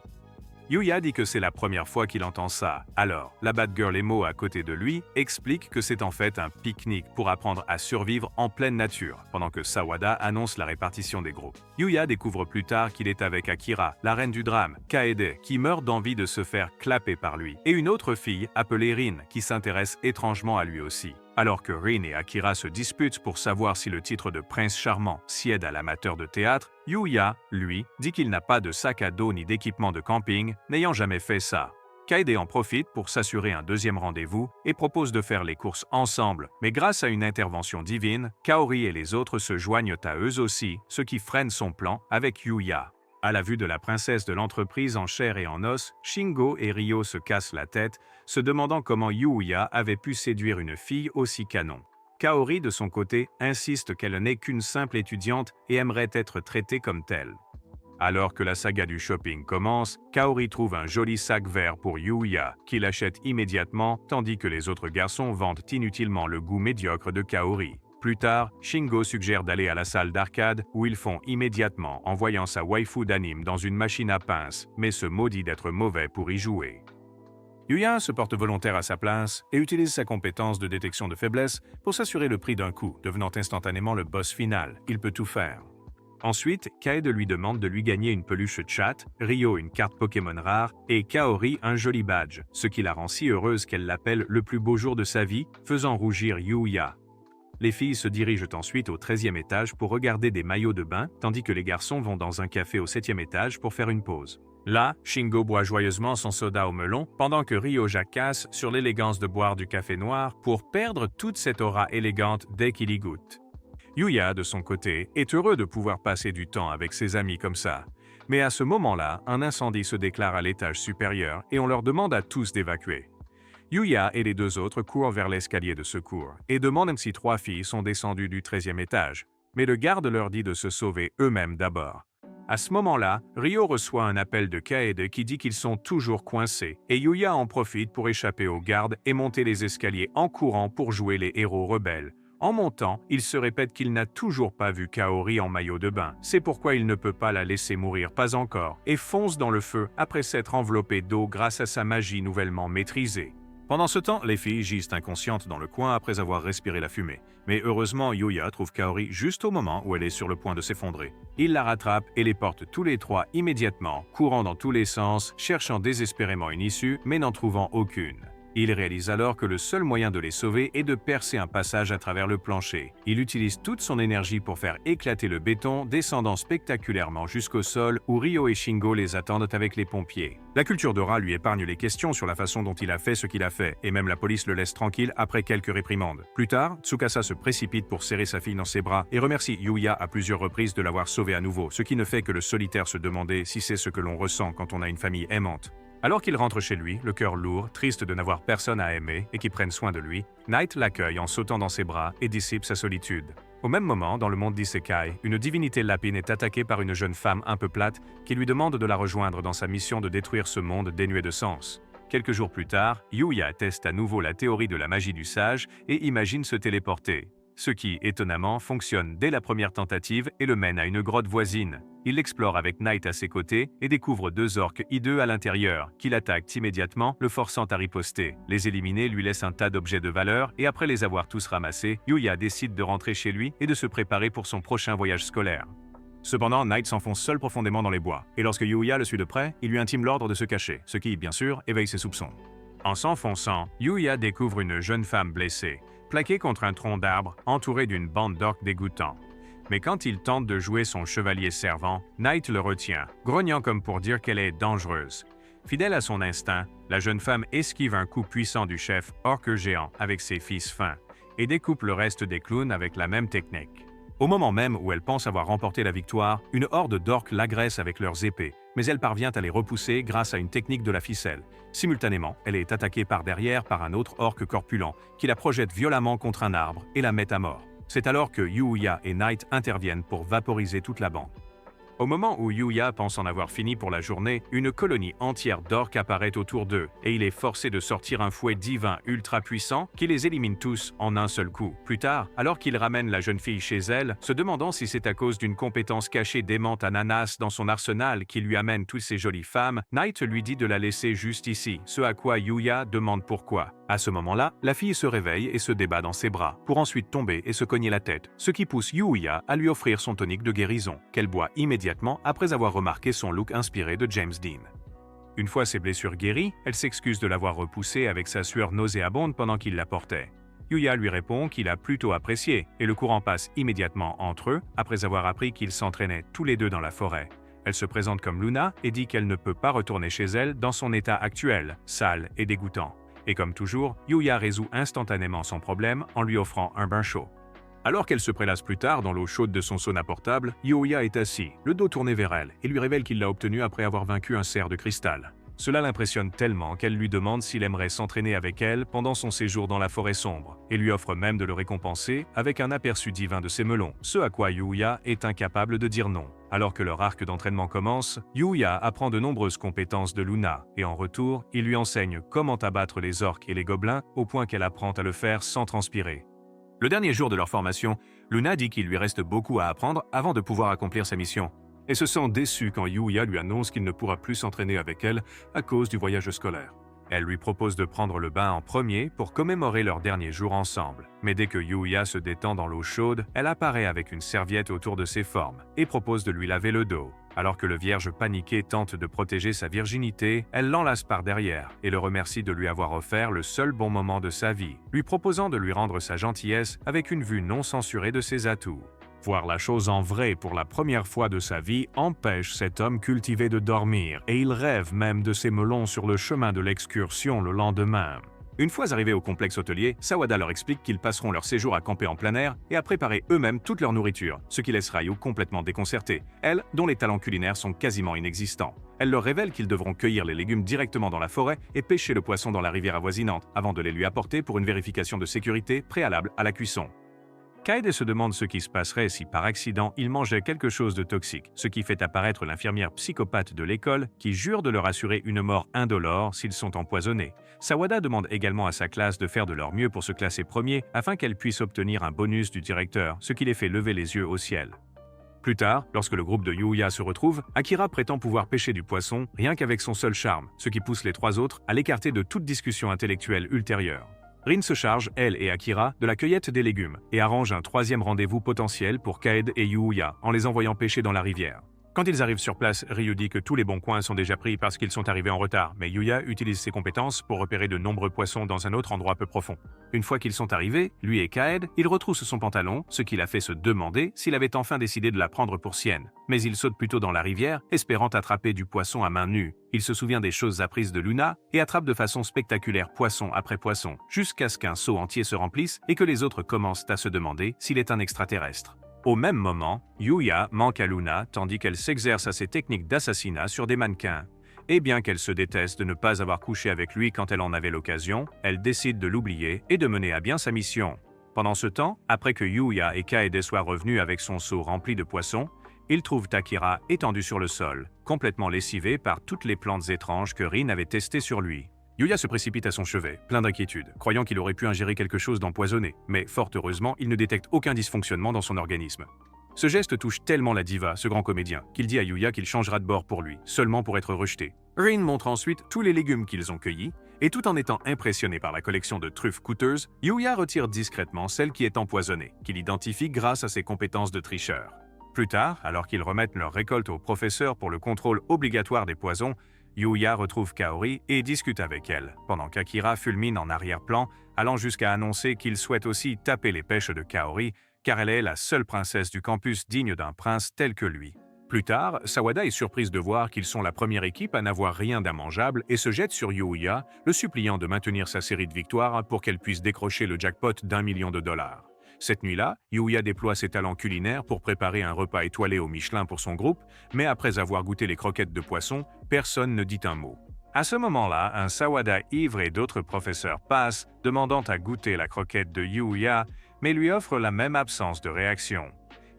Yuya dit que c'est la première fois qu'il entend ça. Alors, la bad girl Emo à côté de lui explique que c'est en fait un pique-nique pour apprendre à survivre en pleine nature, pendant que Sawada annonce la répartition des groupes. Yuya découvre plus tard qu'il est avec Akira, la reine du drame, Kaede, qui meurt d'envie de se faire clapper par lui, et une autre fille appelée Rin, qui s'intéresse étrangement à lui aussi. Alors que Rin et Akira se disputent pour savoir si le titre de prince charmant sied à l'amateur de théâtre, Yuya, lui, dit qu'il n'a pas de sac à dos ni d'équipement de camping, n'ayant jamais fait ça. Kaede en profite pour s'assurer un deuxième rendez-vous et propose de faire les courses ensemble, mais grâce à une intervention divine, Kaori et les autres se joignent à eux aussi, ce qui freine son plan avec Yuya. À la vue de la princesse de l'entreprise en chair et en os, Shingo et Ryo se cassent la tête, se demandant comment Yuya avait pu séduire une fille aussi canon. Kaori, de son côté, insiste qu'elle n'est qu'une simple étudiante et aimerait être traitée comme telle. Alors que la saga du shopping commence, Kaori trouve un joli sac vert pour Yuya, qu'il achète immédiatement, tandis que les autres garçons vantent inutilement le goût médiocre de Kaori. Plus tard, Shingo suggère d'aller à la salle d'arcade où ils font immédiatement en voyant sa waifu d'anime dans une machine à pince, mais se maudit d'être mauvais pour y jouer. Yuya se porte volontaire à sa place et utilise sa compétence de détection de faiblesse pour s'assurer le prix d'un coup, devenant instantanément le boss final. Il peut tout faire. Ensuite, Kaede lui demande de lui gagner une peluche chat, Ryo une carte Pokémon rare et Kaori un joli badge, ce qui la rend si heureuse qu'elle l'appelle le plus beau jour de sa vie, faisant rougir Yuya. Les filles se dirigent ensuite au 13e étage pour regarder des maillots de bain, tandis que les garçons vont dans un café au 7e étage pour faire une pause. Là, Shingo boit joyeusement son soda au melon, pendant que Ryo jacasse sur l'élégance de boire du café noir pour perdre toute cette aura élégante dès qu'il y goûte. Yuya, de son côté, est heureux de pouvoir passer du temps avec ses amis comme ça. Mais à ce moment-là, un incendie se déclare à l'étage supérieur et on leur demande à tous d'évacuer. Yuya et les deux autres courent vers l'escalier de secours et demandent si 3 filles sont descendues du 13e étage. Mais le garde leur dit de se sauver eux-mêmes d'abord. À ce moment-là, Ryo reçoit un appel de Kaede qui dit qu'ils sont toujours coincés, et Yuya en profite pour échapper aux gardes et monter les escaliers en courant pour jouer les héros rebelles. En montant, il se répète qu'il n'a toujours pas vu Kaori en maillot de bain. C'est pourquoi il ne peut pas la laisser mourir, pas encore, et fonce dans le feu après s'être enveloppé d'eau grâce à sa magie nouvellement maîtrisée. Pendant ce temps, les filles gisent inconscientes dans le coin après avoir respiré la fumée. Mais heureusement, Yuya trouve Kaori juste au moment où elle est sur le point de s'effondrer. Il la rattrape et les porte tous les trois immédiatement, courant dans tous les sens, cherchant désespérément une issue, mais n'en trouvant aucune. Il réalise alors que le seul moyen de les sauver est de percer un passage à travers le plancher. Il utilise toute son énergie pour faire éclater le béton, descendant spectaculairement jusqu'au sol où Ryo et Shingo les attendent avec les pompiers. La culture d'Ora lui épargne les questions sur la façon dont il a fait ce qu'il a fait, et même la police le laisse tranquille après quelques réprimandes. Plus tard, Tsukasa se précipite pour serrer sa fille dans ses bras et remercie Yuya à plusieurs reprises de l'avoir sauvée à nouveau, ce qui ne fait que le solitaire se demander si c'est ce que l'on ressent quand on a une famille aimante. Alors qu'il rentre chez lui, le cœur lourd, triste de n'avoir personne à aimer et qui prenne soin de lui, Knight l'accueille en sautant dans ses bras et dissipe sa solitude. Au même moment, dans le monde d'Isekai, une divinité lapine est attaquée par une jeune femme un peu plate qui lui demande de la rejoindre dans sa mission de détruire ce monde dénué de sens. Quelques jours plus tard, Yuya teste à nouveau la théorie de la magie du sage et imagine se téléporter. Ce qui, étonnamment, fonctionne dès la première tentative et le mène à une grotte voisine. Il l'explore avec Knight à ses côtés et découvre deux orques hideux à l'intérieur, qui l'attaquent immédiatement, le forçant à riposter. Les éliminer lui laisse un tas d'objets de valeur et après les avoir tous ramassés, Yuya décide de rentrer chez lui et de se préparer pour son prochain voyage scolaire. Cependant, Knight s'enfonce seul profondément dans les bois, et lorsque Yuya le suit de près, il lui intime l'ordre de se cacher, ce qui, bien sûr, éveille ses soupçons. En s'enfonçant, Yuya découvre une jeune femme blessée, plaquée contre un tronc d'arbre, entourée d'une bande d'orques dégoûtants. Mais quand il tente de jouer son chevalier servant, Knight le retient, grognant comme pour dire qu'elle est dangereuse. Fidèle à son instinct, la jeune femme esquive un coup puissant du chef orque géant avec ses fils fins, et découpe le reste des clowns avec la même technique. Au moment même où elle pense avoir remporté la victoire, une horde d'orques l'agresse avec leurs épées, mais elle parvient à les repousser grâce à une technique de la ficelle. Simultanément, elle est attaquée par derrière par un autre orque corpulent qui la projette violemment contre un arbre et la met à mort. C'est alors que Yuya et Knight interviennent pour vaporiser toute la bande. Au moment où Yuya pense en avoir fini pour la journée, une colonie entière d'orques apparaît autour d'eux et il est forcé de sortir un fouet divin ultra puissant qui les élimine tous en un seul coup. Plus tard, alors qu'il ramène la jeune fille chez elle, se demandant si c'est à cause d'une compétence cachée d'aimante ananas dans son arsenal qui lui amène toutes ces jolies femmes, Knight lui dit de la laisser juste ici, ce à quoi Yuya demande pourquoi. À ce moment-là, la fille se réveille et se débat dans ses bras, pour ensuite tomber et se cogner la tête, ce qui pousse Yuya à lui offrir son tonique de guérison, qu'elle boit immédiatement après avoir remarqué son look inspiré de James Dean. Une fois ses blessures guéries, elle s'excuse de l'avoir repoussé avec sa sueur nauséabonde pendant qu'il la portait. Yuya lui répond qu'il a plutôt apprécié, et le courant passe immédiatement entre eux, après avoir appris qu'ils s'entraînaient tous les deux dans la forêt. Elle se présente comme Luna et dit qu'elle ne peut pas retourner chez elle dans son état actuel, sale et dégoûtant. Et comme toujours, Yuya résout instantanément son problème en lui offrant un bain chaud. Alors qu'elle se prélasse plus tard dans l'eau chaude de son sauna portable, Yuya est assis, le dos tourné vers elle, et lui révèle qu'il l'a obtenu après avoir vaincu un cerf de cristal. Cela l'impressionne tellement qu'elle lui demande s'il aimerait s'entraîner avec elle pendant son séjour dans la forêt sombre, et lui offre même de le récompenser avec un aperçu divin de ses melons, ce à quoi Yuya est incapable de dire non. Alors que leur arc d'entraînement commence, Yuya apprend de nombreuses compétences de Luna, et en retour, il lui enseigne comment abattre les orques et les gobelins au point qu'elle apprend à le faire sans transpirer. Le dernier jour de leur formation, Luna dit qu'il lui reste beaucoup à apprendre avant de pouvoir accomplir sa mission, et se sent déçu quand Yuya lui annonce qu'il ne pourra plus s'entraîner avec elle à cause du voyage scolaire. Elle lui propose de prendre le bain en premier pour commémorer leur dernier jour ensemble. Mais dès que Yuya se détend dans l'eau chaude, elle apparaît avec une serviette autour de ses formes et propose de lui laver le dos. Alors que le vierge paniqué tente de protéger sa virginité, elle l'enlace par derrière et le remercie de lui avoir offert le seul bon moment de sa vie, lui proposant de lui rendre sa gentillesse avec une vue non censurée de ses atouts. Voir la chose en vrai pour la première fois de sa vie empêche cet homme cultivé de dormir, et il rêve même de ses melons sur le chemin de l'excursion le lendemain. Une fois arrivés au complexe hôtelier, Sawada leur explique qu'ils passeront leur séjour à camper en plein air et à préparer eux-mêmes toute leur nourriture, ce qui laisse Ryu complètement déconcertée, elle dont les talents culinaires sont quasiment inexistants. Elle leur révèle qu'ils devront cueillir les légumes directement dans la forêt et pêcher le poisson dans la rivière avoisinante, avant de les lui apporter pour une vérification de sécurité préalable à la cuisson. Kaede se demande ce qui se passerait si par accident il mangeait quelque chose de toxique, ce qui fait apparaître l'infirmière psychopathe de l'école qui jure de leur assurer une mort indolore s'ils sont empoisonnés. Sawada demande également à sa classe de faire de leur mieux pour se classer premier afin qu'elle puisse obtenir un bonus du directeur, ce qui les fait lever les yeux au ciel. Plus tard, lorsque le groupe de Yuya se retrouve, Akira prétend pouvoir pêcher du poisson rien qu'avec son seul charme, ce qui pousse les trois autres à l'écarter de toute discussion intellectuelle ultérieure. Rin se charge, elle et Akira, de la cueillette des légumes et arrange un troisième rendez-vous potentiel pour Kaede et Yuya en les envoyant pêcher dans la rivière. Quand ils arrivent sur place, Ryu dit que tous les bons coins sont déjà pris parce qu'ils sont arrivés en retard, mais Yuya utilise ses compétences pour repérer de nombreux poissons dans un autre endroit peu profond. Une fois qu'ils sont arrivés, lui et Kaede, il retrousse son pantalon, ce qui l'a fait se demander s'il avait enfin décidé de la prendre pour sienne. Mais il saute plutôt dans la rivière, espérant attraper du poisson à main nue. Il se souvient des choses apprises de Luna et attrape de façon spectaculaire poisson après poisson, jusqu'à ce qu'un seau entier se remplisse et que les autres commencent à se demander s'il est un extraterrestre. Au même moment, Yuya manque à Luna tandis qu'elle s'exerce à ses techniques d'assassinat sur des mannequins. Et bien qu'elle se déteste de ne pas avoir couché avec lui quand elle en avait l'occasion, elle décide de l'oublier et de mener à bien sa mission. Pendant ce temps, après que Yuya et Kaede soient revenus avec son seau rempli de poissons, ils trouvent Akira étendu sur le sol, complètement lessivé par toutes les plantes étranges que Rin avait testées sur lui. Yuya se précipite à son chevet, plein d'inquiétude, croyant qu'il aurait pu ingérer quelque chose d'empoisonné, mais fort heureusement, il ne détecte aucun dysfonctionnement dans son organisme. Ce geste touche tellement la diva, ce grand comédien, qu'il dit à Yuya qu'il changera de bord pour lui, seulement pour être rejeté. Rin montre ensuite tous les légumes qu'ils ont cueillis, et tout en étant impressionné par la collection de truffes coûteuses, Yuya retire discrètement celle qui est empoisonnée, qu'il identifie grâce à ses compétences de tricheur. Plus tard, alors qu'ils remettent leur récolte au professeur pour le contrôle obligatoire des poisons, Yuya retrouve Kaori et discute avec elle, pendant qu'Akira fulmine en arrière-plan, allant jusqu'à annoncer qu'il souhaite aussi taper les pêches de Kaori, car elle est la seule princesse du campus digne d'un prince tel que lui. Plus tard, Sawada est surprise de voir qu'ils sont la première équipe à n'avoir rien d'immangeable et se jette sur Yuya, le suppliant de maintenir sa série de victoires pour qu'elle puisse décrocher le jackpot d'1 million de dollars. Cette nuit-là, Yuya déploie ses talents culinaires pour préparer un repas étoilé au Michelin pour son groupe, mais après avoir goûté les croquettes de poisson, personne ne dit un mot. À ce moment-là, un Sawada ivre et d'autres professeurs passent, demandant à goûter la croquette de Yuya, mais lui offrent la même absence de réaction.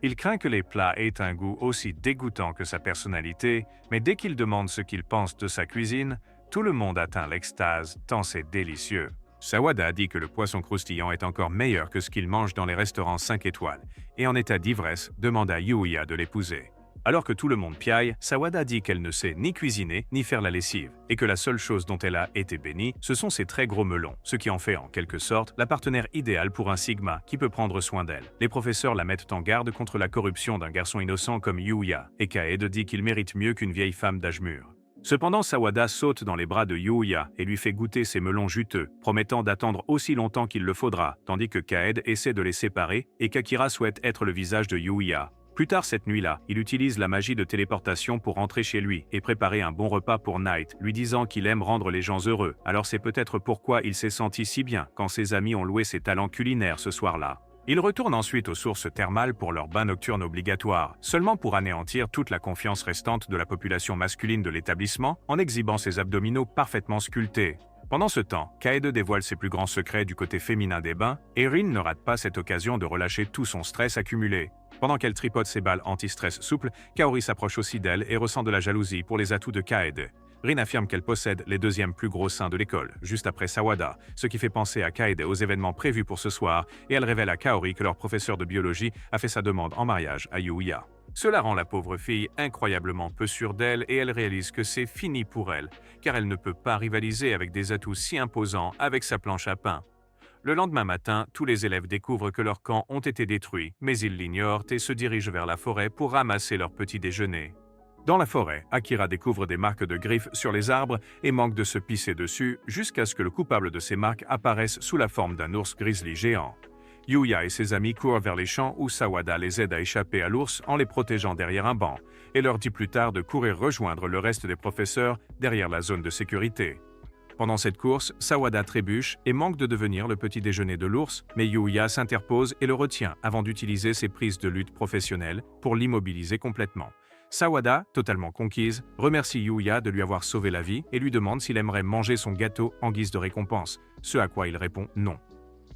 Il craint que les plats aient un goût aussi dégoûtant que sa personnalité, mais dès qu'il demande ce qu'il pense de sa cuisine, tout le monde atteint l'extase, tant c'est délicieux. Sawada dit que le poisson croustillant est encore meilleur que ce qu'il mange dans les restaurants 5 étoiles, et en état d'ivresse, demande à Yuya de l'épouser. Alors que tout le monde piaille, Sawada dit qu'elle ne sait ni cuisiner ni faire la lessive, et que la seule chose dont elle a été bénie, ce sont ses très gros melons, ce qui en fait en quelque sorte la partenaire idéale pour un Sigma qui peut prendre soin d'elle. Les professeurs la mettent en garde contre la corruption d'un garçon innocent comme Yuya, et Kaede dit qu'il mérite mieux qu'une vieille femme d'âge mûr. Cependant, Sawada saute dans les bras de Yuya et lui fait goûter ses melons juteux, promettant d'attendre aussi longtemps qu'il le faudra, tandis que Kaede essaie de les séparer et qu'Akira souhaite être le visage de Yuya. Plus tard cette nuit-là, il utilise la magie de téléportation pour rentrer chez lui et préparer un bon repas pour Knight, lui disant qu'il aime rendre les gens heureux. Alors c'est peut-être pourquoi il s'est senti si bien quand ses amis ont loué ses talents culinaires ce soir-là. Ils retournent ensuite aux sources thermales pour leur bain nocturne obligatoire, seulement pour anéantir toute la confiance restante de la population masculine de l'établissement en exhibant ses abdominaux parfaitement sculptés. Pendant ce temps, Kaede dévoile ses plus grands secrets du côté féminin des bains, et Rin ne rate pas cette occasion de relâcher tout son stress accumulé. Pendant qu'elle tripote ses balles anti-stress souples, Kaori s'approche aussi d'elle et ressent de la jalousie pour les atouts de Kaede. Rin affirme qu'elle possède les deuxièmes plus gros seins de l'école, juste après Sawada, ce qui fait penser à Kaede aux événements prévus pour ce soir, et elle révèle à Kaori que leur professeur de biologie a fait sa demande en mariage à Yuya. Cela rend la pauvre fille incroyablement peu sûre d'elle et elle réalise que c'est fini pour elle, car elle ne peut pas rivaliser avec des atouts si imposants avec sa planche à pain. Le lendemain matin, tous les élèves découvrent que leurs camps ont été détruits, mais ils l'ignorent et se dirigent vers la forêt pour ramasser leur petit déjeuner. Dans la forêt, Akira découvre des marques de griffes sur les arbres et manque de se pisser dessus jusqu'à ce que le coupable de ces marques apparaisse sous la forme d'un ours grizzly géant. Yuya et ses amis courent vers les champs où Sawada les aide à échapper à l'ours en les protégeant derrière un banc et leur dit plus tard de courir rejoindre le reste des professeurs derrière la zone de sécurité. Pendant cette course, Sawada trébuche et manque de devenir le petit déjeuner de l'ours, mais Yuya s'interpose et le retient avant d'utiliser ses prises de lutte professionnelles pour l'immobiliser complètement. Sawada, totalement conquise, remercie Yuya de lui avoir sauvé la vie et lui demande s'il aimerait manger son gâteau en guise de récompense, ce à quoi il répond non.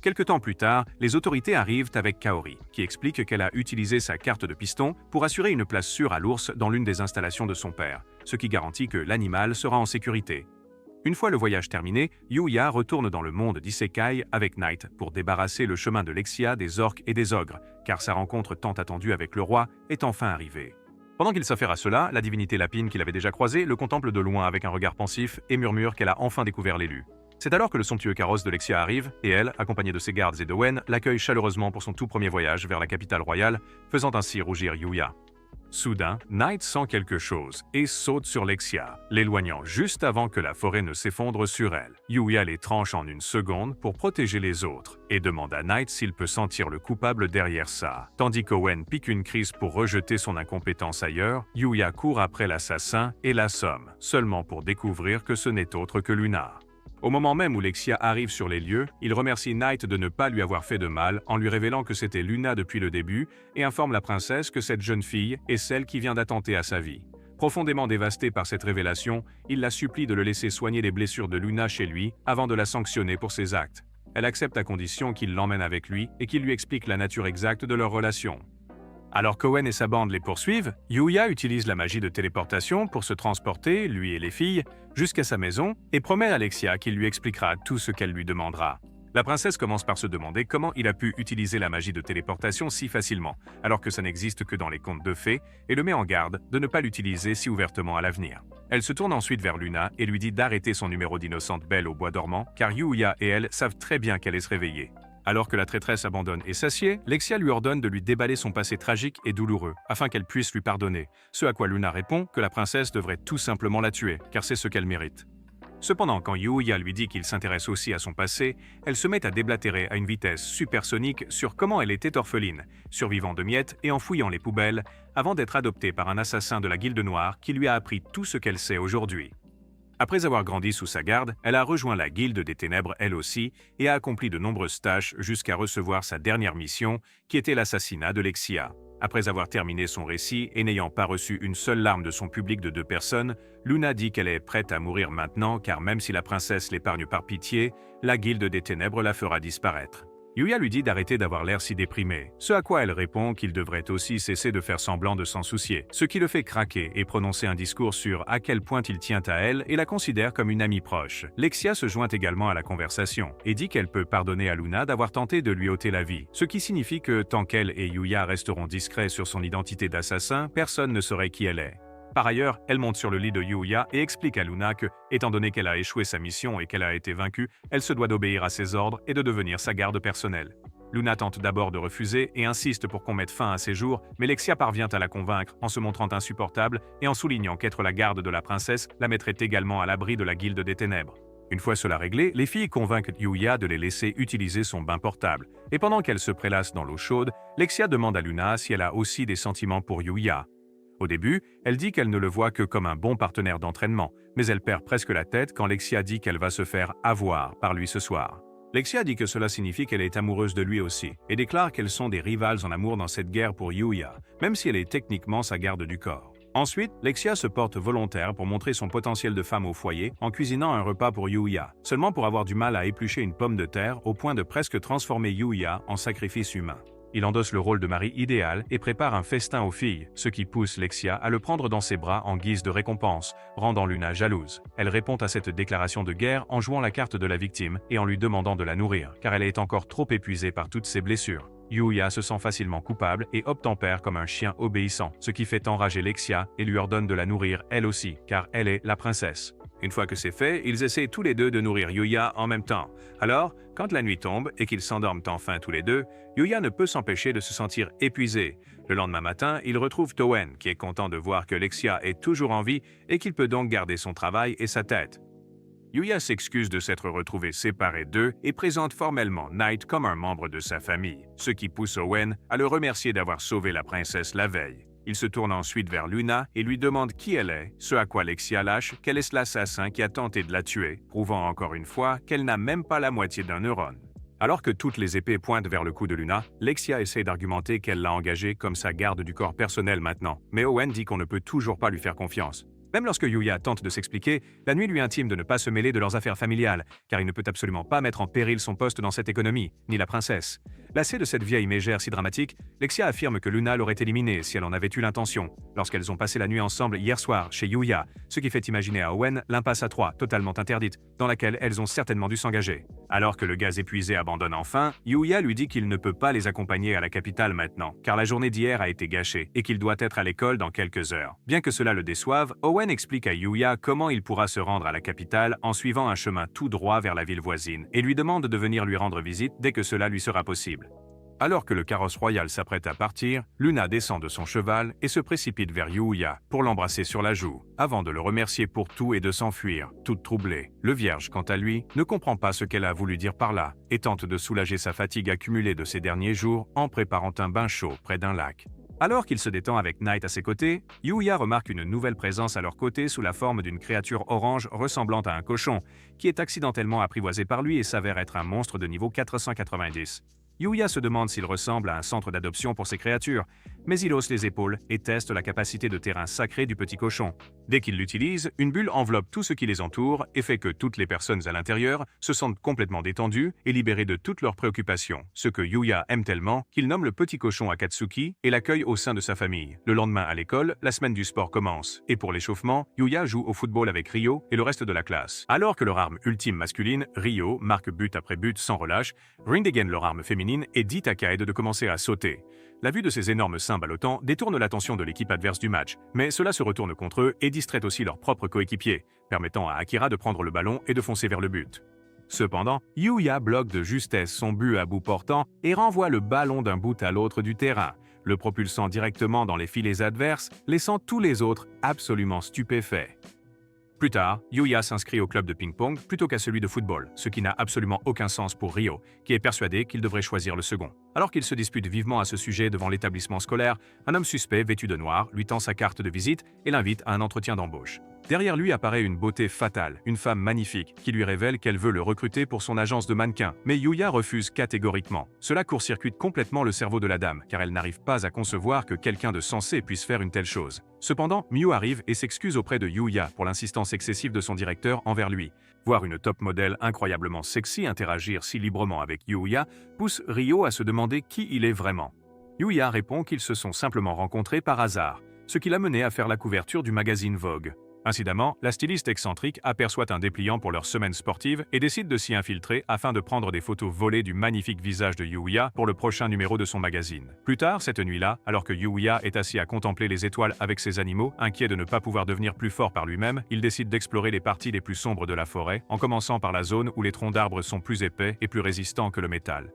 Quelque temps plus tard, les autorités arrivent avec Kaori, qui explique qu'elle a utilisé sa carte de piston pour assurer une place sûre à l'ours dans l'une des installations de son père, ce qui garantit que l'animal sera en sécurité. Une fois le voyage terminé, Yuya retourne dans le monde d'Isekai avec Knight pour débarrasser le chemin de Lexia des orques et des ogres, car sa rencontre tant attendue avec le roi est enfin arrivée. Pendant qu'il s'affaire à cela, la divinité lapine qu'il avait déjà croisée le contemple de loin avec un regard pensif et murmure qu'elle a enfin découvert l'élu. C'est alors que le somptueux carrosse de Lexia arrive, et elle, accompagnée de ses gardes et d'Owen, l'accueille chaleureusement pour son tout premier voyage vers la capitale royale, faisant ainsi rougir Yuya. Soudain, Knight sent quelque chose et saute sur Lexia, l'éloignant juste avant que la forêt ne s'effondre sur elle. Yuya les tranche en une seconde pour protéger les autres et demande à Knight s'il peut sentir le coupable derrière ça. Tandis qu'Owen pique une crise pour rejeter son incompétence ailleurs, Yuya court après l'assassin et l'assomme, seulement pour découvrir que ce n'est autre que Luna. Au moment même où Lexia arrive sur les lieux, il remercie Knight de ne pas lui avoir fait de mal en lui révélant que c'était Luna depuis le début et informe la princesse que cette jeune fille est celle qui vient d'attenter à sa vie. Profondément dévasté par cette révélation, il la supplie de le laisser soigner les blessures de Luna chez lui avant de la sanctionner pour ses actes. Elle accepte à condition qu'il l'emmène avec lui et qu'il lui explique la nature exacte de leur relation. Alors qu'Owen et sa bande les poursuivent, Yuya utilise la magie de téléportation pour se transporter, lui et les filles, jusqu'à sa maison et promet à Lexia qu'il lui expliquera tout ce qu'elle lui demandera. La princesse commence par se demander comment il a pu utiliser la magie de téléportation si facilement, alors que ça n'existe que dans les contes de fées, et le met en garde de ne pas l'utiliser si ouvertement à l'avenir. Elle se tourne ensuite vers Luna et lui dit d'arrêter son numéro d'innocente belle au bois dormant, car Yuya et elle savent très bien qu'elle est se réveiller. Alors que la traîtresse abandonne et s'assied, Lexia lui ordonne de lui déballer son passé tragique et douloureux, afin qu'elle puisse lui pardonner, ce à quoi Luna répond que la princesse devrait tout simplement la tuer, car c'est ce qu'elle mérite. Cependant, quand Yuya lui dit qu'il s'intéresse aussi à son passé, elle se met à déblatérer à une vitesse supersonique sur comment elle était orpheline, survivant de miettes et en fouillant les poubelles, avant d'être adoptée par un assassin de la Guilde Noire qui lui a appris tout ce qu'elle sait aujourd'hui. Après avoir grandi sous sa garde, elle a rejoint la Guilde des Ténèbres elle aussi et a accompli de nombreuses tâches jusqu'à recevoir sa dernière mission, qui était l'assassinat de Lexia. Après avoir terminé son récit et n'ayant pas reçu une seule larme de son public de 2 personnes, Luna dit qu'elle est prête à mourir maintenant car même si la princesse l'épargne par pitié, la Guilde des Ténèbres la fera disparaître. Yuya lui dit d'arrêter d'avoir l'air si déprimé, ce à quoi elle répond qu'il devrait aussi cesser de faire semblant de s'en soucier, ce qui le fait craquer et prononcer un discours sur à quel point il tient à elle et la considère comme une amie proche. Lexia se joint également à la conversation et dit qu'elle peut pardonner à Luna d'avoir tenté de lui ôter la vie, ce qui signifie que tant qu'elle et Yuya resteront discrets sur son identité d'assassin, personne ne saurait qui elle est. Par ailleurs, elle monte sur le lit de Yuya et explique à Luna que, étant donné qu'elle a échoué sa mission et qu'elle a été vaincue, elle se doit d'obéir à ses ordres et de devenir sa garde personnelle. Luna tente d'abord de refuser et insiste pour qu'on mette fin à ses jours, mais Lexia parvient à la convaincre en se montrant insupportable et en soulignant qu'être la garde de la princesse la mettrait également à l'abri de la Guilde des Ténèbres. Une fois cela réglé, les filles convainquent Yuya de les laisser utiliser son bain portable, et pendant qu'elle se prélasse dans l'eau chaude, Lexia demande à Luna si elle a aussi des sentiments pour Yuya. Au début, elle dit qu'elle ne le voit que comme un bon partenaire d'entraînement, mais elle perd presque la tête quand Lexia dit qu'elle va se faire avoir par lui ce soir. Lexia dit que cela signifie qu'elle est amoureuse de lui aussi, et déclare qu'elles sont des rivales en amour dans cette guerre pour Yuya, même si elle est techniquement sa garde du corps. Ensuite, Lexia se porte volontaire pour montrer son potentiel de femme au foyer en cuisinant un repas pour Yuya, seulement pour avoir du mal à éplucher une pomme de terre au point de presque transformer Yuya en sacrifice humain. Il endosse le rôle de mari idéal et prépare un festin aux filles, ce qui pousse Lexia à le prendre dans ses bras en guise de récompense, rendant Luna jalouse. Elle répond à cette déclaration de guerre en jouant la carte de la victime et en lui demandant de la nourrir, car elle est encore trop épuisée par toutes ses blessures. Yuya se sent facilement coupable et obtempère comme un chien obéissant, ce qui fait enrager Lexia et lui ordonne de la nourrir elle aussi, car elle est la princesse. Une fois que c'est fait, ils essaient tous les deux de nourrir Yuya en même temps. Alors, quand la nuit tombe et qu'ils s'endorment enfin tous les deux, Yuya ne peut s'empêcher de se sentir épuisé. Le lendemain matin, il retrouve Owen, qui est content de voir que Lexia est toujours en vie et qu'il peut donc garder son travail et sa tête. Yuya s'excuse de s'être retrouvé séparé d'eux et présente formellement Knight comme un membre de sa famille, ce qui pousse Owen à le remercier d'avoir sauvé la princesse la veille. Il se tourne ensuite vers Luna et lui demande qui elle est, ce à quoi Lexia lâche qu'elle est l'assassin qui a tenté de la tuer, prouvant encore une fois qu'elle n'a même pas la moitié d'un neurone. Alors que toutes les épées pointent vers le cou de Luna, Lexia essaie d'argumenter qu'elle l'a engagée comme sa garde du corps personnel maintenant, mais Owen dit qu'on ne peut toujours pas lui faire confiance. Même lorsque Yuya tente de s'expliquer, la nuit lui intime de ne pas se mêler de leurs affaires familiales, car il ne peut absolument pas mettre en péril son poste dans cette économie, ni la princesse. Lassée de cette vieille mégère si dramatique, Lexia affirme que Luna l'aurait éliminée si elle en avait eu l'intention, lorsqu'elles ont passé la nuit ensemble hier soir chez Yuya, ce qui fait imaginer à Owen l'impasse à 3, totalement interdite, dans laquelle elles ont certainement dû s'engager. Alors que le gaz épuisé abandonne enfin, Yuya lui dit qu'il ne peut pas les accompagner à la capitale maintenant, car la journée d'hier a été gâchée et qu'il doit être à l'école dans quelques heures. Bien que cela le déçoive, Owen explique à Yuya comment il pourra se rendre à la capitale en suivant un chemin tout droit vers la ville voisine et lui demande de venir lui rendre visite dès que cela lui sera possible. Alors que le carrosse royal s'apprête à partir, Luna descend de son cheval et se précipite vers Yuya pour l'embrasser sur la joue, avant de le remercier pour tout et de s'enfuir, toute troublée. Le vierge, quant à lui, ne comprend pas ce qu'elle a voulu dire par là et tente de soulager sa fatigue accumulée de ces derniers jours en préparant un bain chaud près d'un lac. Alors qu'il se détend avec Knight à ses côtés, Yuya remarque une nouvelle présence à leur côté sous la forme d'une créature orange ressemblant à un cochon, qui est accidentellement apprivoisé par lui et s'avère être un monstre de niveau 490. Yuya se demande s'il ressemble à un centre d'adoption pour ces créatures, mais il hausse les épaules et teste la capacité de terrain sacré du petit cochon. Dès qu'il l'utilise, une bulle enveloppe tout ce qui les entoure et fait que toutes les personnes à l'intérieur se sentent complètement détendues et libérées de toutes leurs préoccupations, ce que Yuya aime tellement qu'il nomme le petit cochon Akatsuki et l'accueille au sein de sa famille. Le lendemain à l'école, la semaine du sport commence, et pour l'échauffement, Yuya joue au football avec Ryo et le reste de la classe. Alors que leur arme ultime masculine, Ryo, marque but après but sans relâche, Rinnegan leur arme féminine et dit à Kaede de commencer à sauter. La vue de ces énormes seins ballottants détourne l'attention de l'équipe adverse du match, mais cela se retourne contre eux et distrait aussi leurs propres coéquipiers, permettant à Akira de prendre le ballon et de foncer vers le but. Cependant, Yuya bloque de justesse son but à bout portant et renvoie le ballon d'un bout à l'autre du terrain, le propulsant directement dans les filets adverses, laissant tous les autres absolument stupéfaits. Plus tard, Yuya s'inscrit au club de ping-pong plutôt qu'à celui de football, ce qui n'a absolument aucun sens pour Ryo, qui est persuadé qu'il devrait choisir le second. Alors qu'il se dispute vivement à ce sujet devant l'établissement scolaire, un homme suspect vêtu de noir lui tend sa carte de visite et l'invite à un entretien d'embauche. Derrière lui apparaît une beauté fatale, une femme magnifique, qui lui révèle qu'elle veut le recruter pour son agence de mannequins. Mais Yuya refuse catégoriquement. Cela court-circuite complètement le cerveau de la dame, car elle n'arrive pas à concevoir que quelqu'un de sensé puisse faire une telle chose. Cependant, Miu arrive et s'excuse auprès de Yuya pour l'insistance excessive de son directeur envers lui. Voir une top modèle incroyablement sexy interagir si librement avec Yuya pousse Ryo à se demander qui il est vraiment. Yuya répond qu'ils se sont simplement rencontrés par hasard, ce qui l'a mené à faire la couverture du magazine Vogue. Incidemment, la styliste excentrique aperçoit un dépliant pour leur semaine sportive et décide de s'y infiltrer afin de prendre des photos volées du magnifique visage de Yuya pour le prochain numéro de son magazine. Plus tard, cette nuit-là, alors que Yuya est assis à contempler les étoiles avec ses animaux, inquiet de ne pas pouvoir devenir plus fort par lui-même, il décide d'explorer les parties les plus sombres de la forêt, en commençant par la zone où les troncs d'arbres sont plus épais et plus résistants que le métal.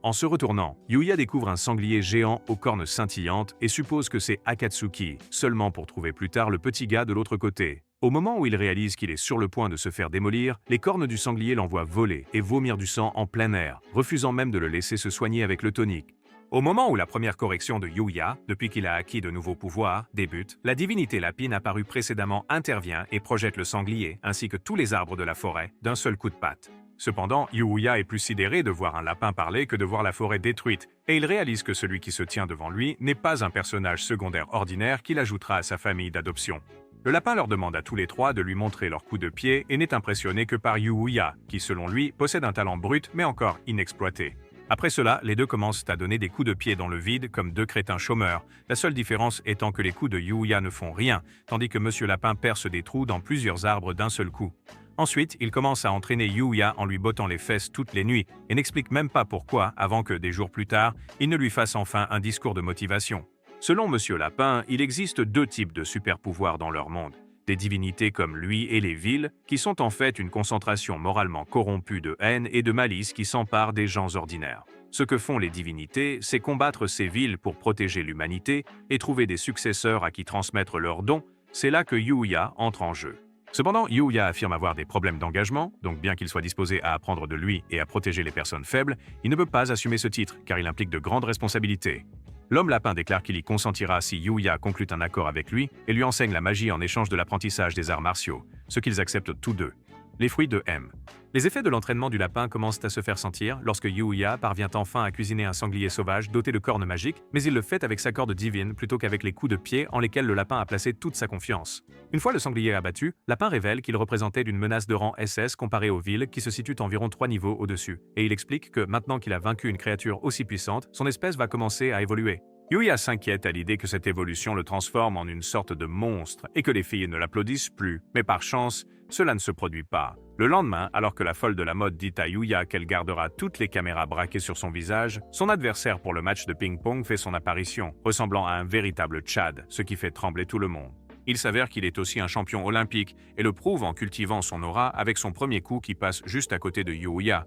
En se retournant, Yuya découvre un sanglier géant aux cornes scintillantes et suppose que c'est Akatsuki, seulement pour trouver plus tard le petit gars de l'autre côté. Au moment où il réalise qu'il est sur le point de se faire démolir, les cornes du sanglier l'envoient voler et vomir du sang en plein air, refusant même de le laisser se soigner avec le tonique. Au moment où la première correction de Yuya, depuis qu'il a acquis de nouveaux pouvoirs, débute, la divinité lapine apparue précédemment intervient et projette le sanglier, ainsi que tous les arbres de la forêt, d'un seul coup de patte. Cependant, Yuya est plus sidéré de voir un lapin parler que de voir la forêt détruite, et il réalise que celui qui se tient devant lui n'est pas un personnage secondaire ordinaire qu'il ajoutera à sa famille d'adoption. Le lapin leur demande à tous les trois de lui montrer leur coup de pied et n'est impressionné que par Yuya, qui selon lui possède un talent brut mais encore inexploité. Après cela, les deux commencent à donner des coups de pied dans le vide comme deux crétins chômeurs, la seule différence étant que les coups de Yuya ne font rien, tandis que Monsieur Lapin perce des trous dans plusieurs arbres d'un seul coup. Ensuite, il commence à entraîner Yuya en lui bottant les fesses toutes les nuits et n'explique même pas pourquoi, avant que, des jours plus tard, il ne lui fasse enfin un discours de motivation. Selon Monsieur Lapin, il existe deux types de super-pouvoirs dans leur monde. Des divinités comme lui et les villes, qui sont en fait une concentration moralement corrompue de haine et de malice qui s'empare des gens ordinaires. Ce que font les divinités, c'est combattre ces villes pour protéger l'humanité et trouver des successeurs à qui transmettre leurs dons. C'est là que Yuya entre en jeu. Cependant, Yuya affirme avoir des problèmes d'engagement, donc bien qu'il soit disposé à apprendre de lui et à protéger les personnes faibles, il ne peut pas assumer ce titre car il implique de grandes responsabilités. L'homme lapin déclare qu'il y consentira si Yuya conclut un accord avec lui et lui enseigne la magie en échange de l'apprentissage des arts martiaux, ce qu'ils acceptent tous deux. Les fruits de M. Les effets de l'entraînement du lapin commencent à se faire sentir lorsque Yuya parvient enfin à cuisiner un sanglier sauvage doté de cornes magiques, mais il le fait avec sa corde divine plutôt qu'avec les coups de pied en lesquels le lapin a placé toute sa confiance. Une fois le sanglier abattu, Lapin révèle qu'il représentait une menace de rang SS comparée aux villes qui se situent environ 3 niveaux au-dessus, et il explique que maintenant qu'il a vaincu une créature aussi puissante, son espèce va commencer à évoluer. Yuya s'inquiète à l'idée que cette évolution le transforme en une sorte de monstre et que les filles ne l'applaudissent plus, mais par chance, cela ne se produit pas. Le lendemain, alors que la folle de la mode dit à Yuya qu'elle gardera toutes les caméras braquées sur son visage, son adversaire pour le match de ping-pong fait son apparition, ressemblant à un véritable Tchad, ce qui fait trembler tout le monde. Il s'avère qu'il est aussi un champion olympique et le prouve en cultivant son aura avec son premier coup qui passe juste à côté de Yuya.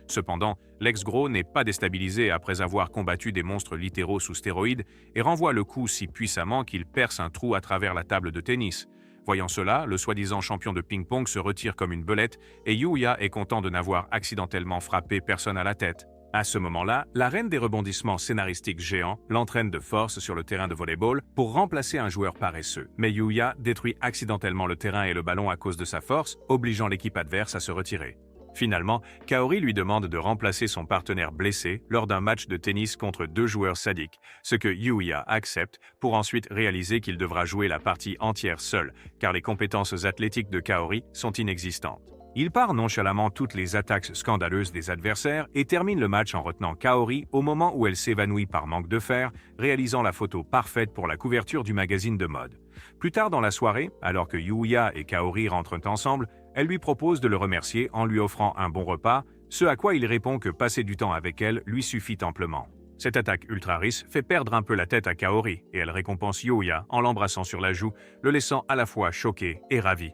Cependant, l'ex-gros n'est pas déstabilisé après avoir combattu des monstres littéraux sous stéroïdes et renvoie le coup si puissamment qu'il perce un trou à travers la table de tennis. Voyant cela, le soi-disant champion de ping-pong se retire comme une belette et Yuya est content de n'avoir accidentellement frappé personne à la tête. À ce moment-là, la reine des rebondissements scénaristiques géants l'entraîne de force sur le terrain de volleyball pour remplacer un joueur paresseux. Mais Yuya détruit accidentellement le terrain et le ballon à cause de sa force, obligeant l'équipe adverse à se retirer. Finalement, Kaori lui demande de remplacer son partenaire blessé lors d'un match de tennis contre 2 joueurs sadiques, ce que Yuya accepte pour ensuite réaliser qu'il devra jouer la partie entière seul, car les compétences athlétiques de Kaori sont inexistantes. Il part nonchalamment toutes les attaques scandaleuses des adversaires et termine le match en retenant Kaori au moment où elle s'évanouit par manque de fer, réalisant la photo parfaite pour la couverture du magazine de mode. Plus tard dans la soirée, alors que Yuya et Kaori rentrent ensemble, elle lui propose de le remercier en lui offrant un bon repas, ce à quoi il répond que passer du temps avec elle lui suffit amplement. Cette attaque ultra-riche fait perdre un peu la tête à Kaori et elle récompense Yuya en l'embrassant sur la joue, le laissant à la fois choqué et ravi.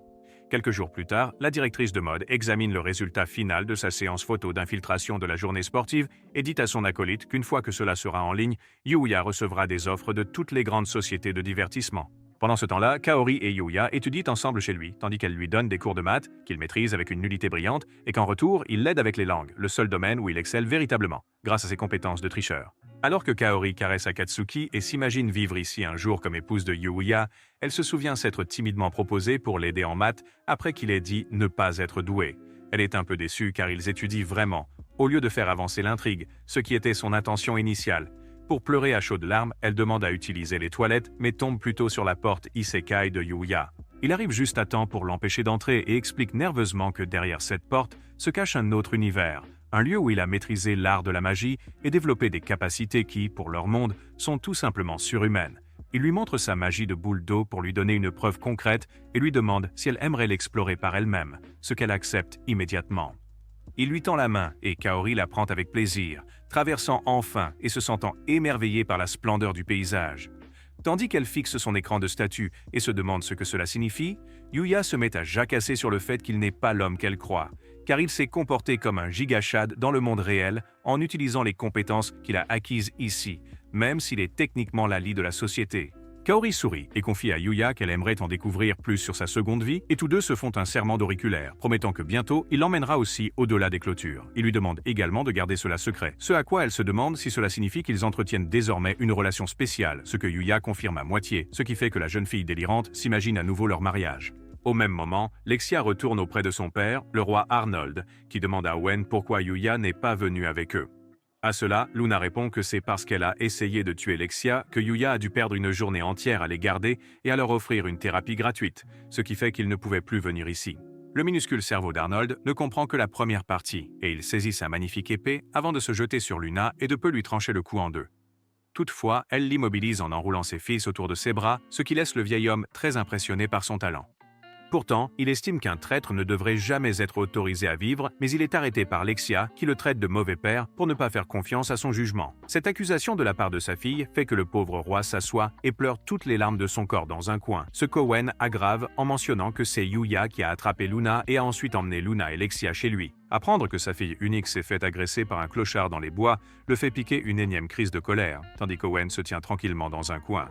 Quelques jours plus tard, la directrice de mode examine le résultat final de sa séance photo d'infiltration de la journée sportive et dit à son acolyte qu'une fois que cela sera en ligne, Yuya recevra des offres de toutes les grandes sociétés de divertissement. Pendant ce temps-là, Kaori et Yuya étudient ensemble chez lui, tandis qu'elle lui donne des cours de maths, qu'il maîtrise avec une nullité brillante, et qu'en retour, il l'aide avec les langues, le seul domaine où il excelle véritablement, grâce à ses compétences de tricheur. Alors que Kaori caresse Akatsuki et s'imagine vivre ici un jour comme épouse de Yuya, elle se souvient s'être timidement proposée pour l'aider en maths après qu'il ait dit ne pas être doué. Elle est un peu déçue car ils étudient vraiment, au lieu de faire avancer l'intrigue, ce qui était son intention initiale. Pour pleurer à chaudes larmes, elle demande à utiliser les toilettes, mais tombe plutôt sur la porte Isekai de Yuya. Il arrive juste à temps pour l'empêcher d'entrer et explique nerveusement que derrière cette porte se cache un autre univers, un lieu où il a maîtrisé l'art de la magie et développé des capacités qui, pour leur monde, sont tout simplement surhumaines. Il lui montre sa magie de boule d'eau pour lui donner une preuve concrète et lui demande si elle aimerait l'explorer par elle-même, ce qu'elle accepte immédiatement. Il lui tend la main et Kaori la prend avec plaisir, traversant enfin et se sentant émerveillée par la splendeur du paysage. Tandis qu'elle fixe son écran de statut et se demande ce que cela signifie, Yuya se met à jacasser sur le fait qu'il n'est pas l'homme qu'elle croit, car il s'est comporté comme un gigachad dans le monde réel en utilisant les compétences qu'il a acquises ici, même s'il est techniquement la lie de la société. Kaori sourit et confie à Yuya qu'elle aimerait en découvrir plus sur sa seconde vie et tous deux se font un serment d'auriculaire, promettant que bientôt, il l'emmènera aussi au-delà des clôtures. Il lui demande également de garder cela secret, ce à quoi elle se demande si cela signifie qu'ils entretiennent désormais une relation spéciale, ce que Yuya confirme à moitié, ce qui fait que la jeune fille délirante s'imagine à nouveau leur mariage. Au même moment, Lexia retourne auprès de son père, le roi Arnold, qui demande à Owen pourquoi Yuya n'est pas venu avec eux. À cela, Luna répond que c'est parce qu'elle a essayé de tuer Lexia que Yuya a dû perdre une journée entière à les garder et à leur offrir une thérapie gratuite, ce qui fait qu'il ne pouvait plus venir ici. Le minuscule cerveau d'Arnold ne comprend que la première partie et il saisit sa magnifique épée avant de se jeter sur Luna et de peu lui trancher le cou en deux. Toutefois, elle l'immobilise en enroulant ses fils autour de ses bras, ce qui laisse le vieil homme très impressionné par son talent. Pourtant, il estime qu'un traître ne devrait jamais être autorisé à vivre, mais il est arrêté par Lexia, qui le traite de mauvais père pour ne pas faire confiance à son jugement. Cette accusation de la part de sa fille fait que le pauvre roi s'assoit et pleure toutes les larmes de son corps dans un coin, ce qu'Owen aggrave en mentionnant que c'est Yuya qui a attrapé Luna et a ensuite emmené Luna et Lexia chez lui. Apprendre que sa fille unique s'est fait agresser par un clochard dans les bois le fait piquer une énième crise de colère, tandis qu'Owen se tient tranquillement dans un coin.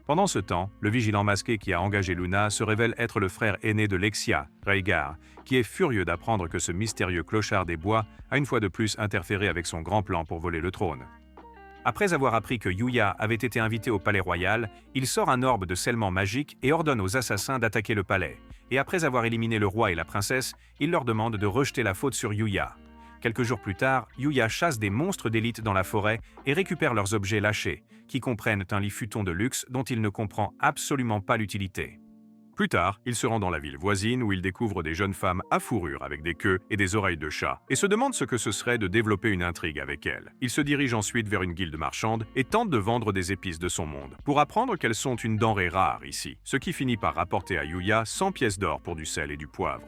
Pendant ce temps, le vigilant masqué qui a engagé Luna se révèle être le frère aîné de Lexia, Rhaegar, qui est furieux d'apprendre que ce mystérieux clochard des bois a une fois de plus interféré avec son grand plan pour voler le trône. Après avoir appris que Yuya avait été invité au palais royal, il sort un orbe de scellement magique et ordonne aux assassins d'attaquer le palais. Et après avoir éliminé le roi et la princesse, il leur demande de rejeter la faute sur Yuya. Quelques jours plus tard, Yuya chasse des monstres d'élite dans la forêt et récupère leurs objets lâchés, qui comprennent un lit futon de luxe dont il ne comprend absolument pas l'utilité. Plus tard, il se rend dans la ville voisine où il découvre des jeunes femmes à fourrure avec des queues et des oreilles de chat et se demande ce que ce serait de développer une intrigue avec elles. Il se dirige ensuite vers une guilde marchande et tente de vendre des épices de son monde, pour apprendre qu'elles sont une denrée rare ici, ce qui finit par rapporter à Yuya 100 pièces d'or pour du sel et du poivre.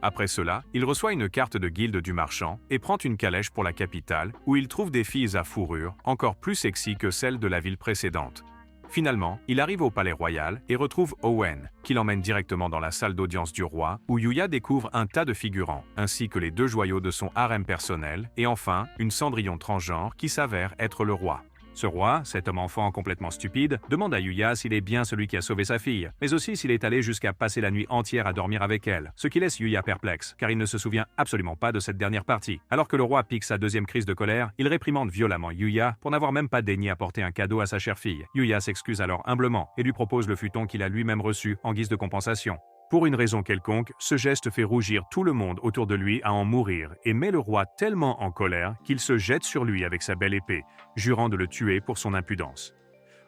Après cela, il reçoit une carte de guilde du marchand et prend une calèche pour la capitale où il trouve des filles à fourrure encore plus sexy que celles de la ville précédente. Finalement, il arrive au palais royal et retrouve Owen, qui l'emmène directement dans la salle d'audience du roi, où Yuya découvre un tas de figurants, ainsi que les 2 joyaux de son harem personnel, et enfin, une Cendrillon transgenre qui s'avère être le roi. Ce roi, cet homme enfant complètement stupide, demande à Yuya s'il est bien celui qui a sauvé sa fille, mais aussi s'il est allé jusqu'à passer la nuit entière à dormir avec elle, ce qui laisse Yuya perplexe, car il ne se souvient absolument pas de cette dernière partie. Alors que le roi pique sa 2e crise de colère, il réprimande violemment Yuya pour n'avoir même pas daigné apporter un cadeau à sa chère fille. Yuya s'excuse alors humblement et lui propose le futon qu'il a lui-même reçu en guise de compensation. Pour une raison quelconque, ce geste fait rougir tout le monde autour de lui à en mourir et met le roi tellement en colère qu'il se jette sur lui avec sa belle épée, jurant de le tuer pour son impudence.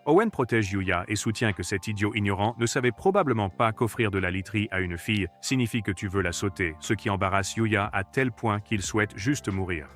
Owen protège Yuya et soutient que cet idiot ignorant ne savait probablement pas qu'offrir de la literie à une fille signifie que tu veux la sauter, ce qui embarrasse Yuya à tel point qu'il souhaite juste mourir.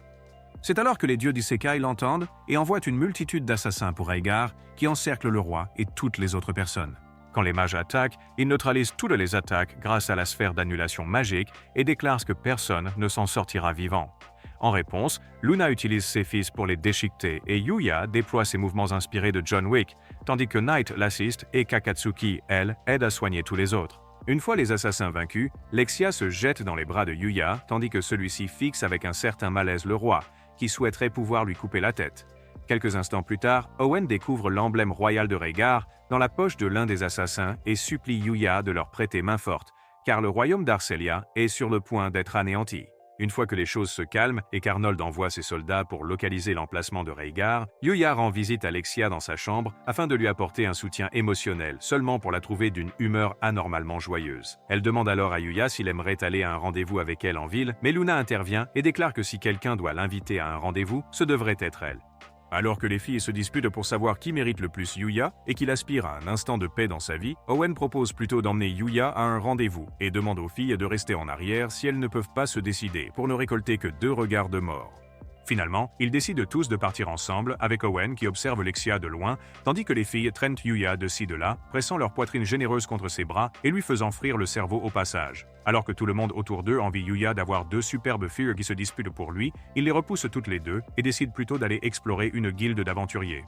C'est alors que les dieux d'Isekai l'entendent et envoient une multitude d'assassins pour Rhaegar qui encerclent le roi et toutes les autres personnes. Quand les mages attaquent, ils neutralisent toutes les attaques grâce à la sphère d'annulation magique et déclarent que personne ne s'en sortira vivant. En réponse, Luna utilise ses fils pour les déchiqueter et Yuya déploie ses mouvements inspirés de John Wick, tandis que Knight l'assiste et Kakatsuki, elle, aide à soigner tous les autres. Une fois les assassins vaincus, Lexia se jette dans les bras de Yuya, tandis que celui-ci fixe avec un certain malaise le roi, qui souhaiterait pouvoir lui couper la tête. Quelques instants plus tard, Owen découvre l'emblème royal de Rhaegar dans la poche de l'un des assassins et supplie Yuya de leur prêter main forte, car le royaume d'Arcelia est sur le point d'être anéanti. Une fois que les choses se calment et qu'Arnold envoie ses soldats pour localiser l'emplacement de Rhaegar, Yuya rend visite à Lexia dans sa chambre afin de lui apporter un soutien émotionnel, seulement pour la trouver d'une humeur anormalement joyeuse. Elle demande alors à Yuya s'il aimerait aller à un rendez-vous avec elle en ville, mais Luna intervient et déclare que si quelqu'un doit l'inviter à un rendez-vous, ce devrait être elle. Alors que les filles se disputent pour savoir qui mérite le plus Yuya et qu'il aspire à un instant de paix dans sa vie, Owen propose plutôt d'emmener Yuya à un rendez-vous et demande aux filles de rester en arrière si elles ne peuvent pas se décider pour ne récolter que 2 regards de mort. Finalement, ils décident tous de partir ensemble avec Owen qui observe Lexia de loin, tandis que les filles traînent Yuya de ci de là, pressant leur poitrine généreuse contre ses bras et lui faisant frire le cerveau au passage. Alors que tout le monde autour d'eux envie Yuya d'avoir 2 superbes filles qui se disputent pour lui, il les repousse toutes les 2 et décide plutôt d'aller explorer une guilde d'aventuriers.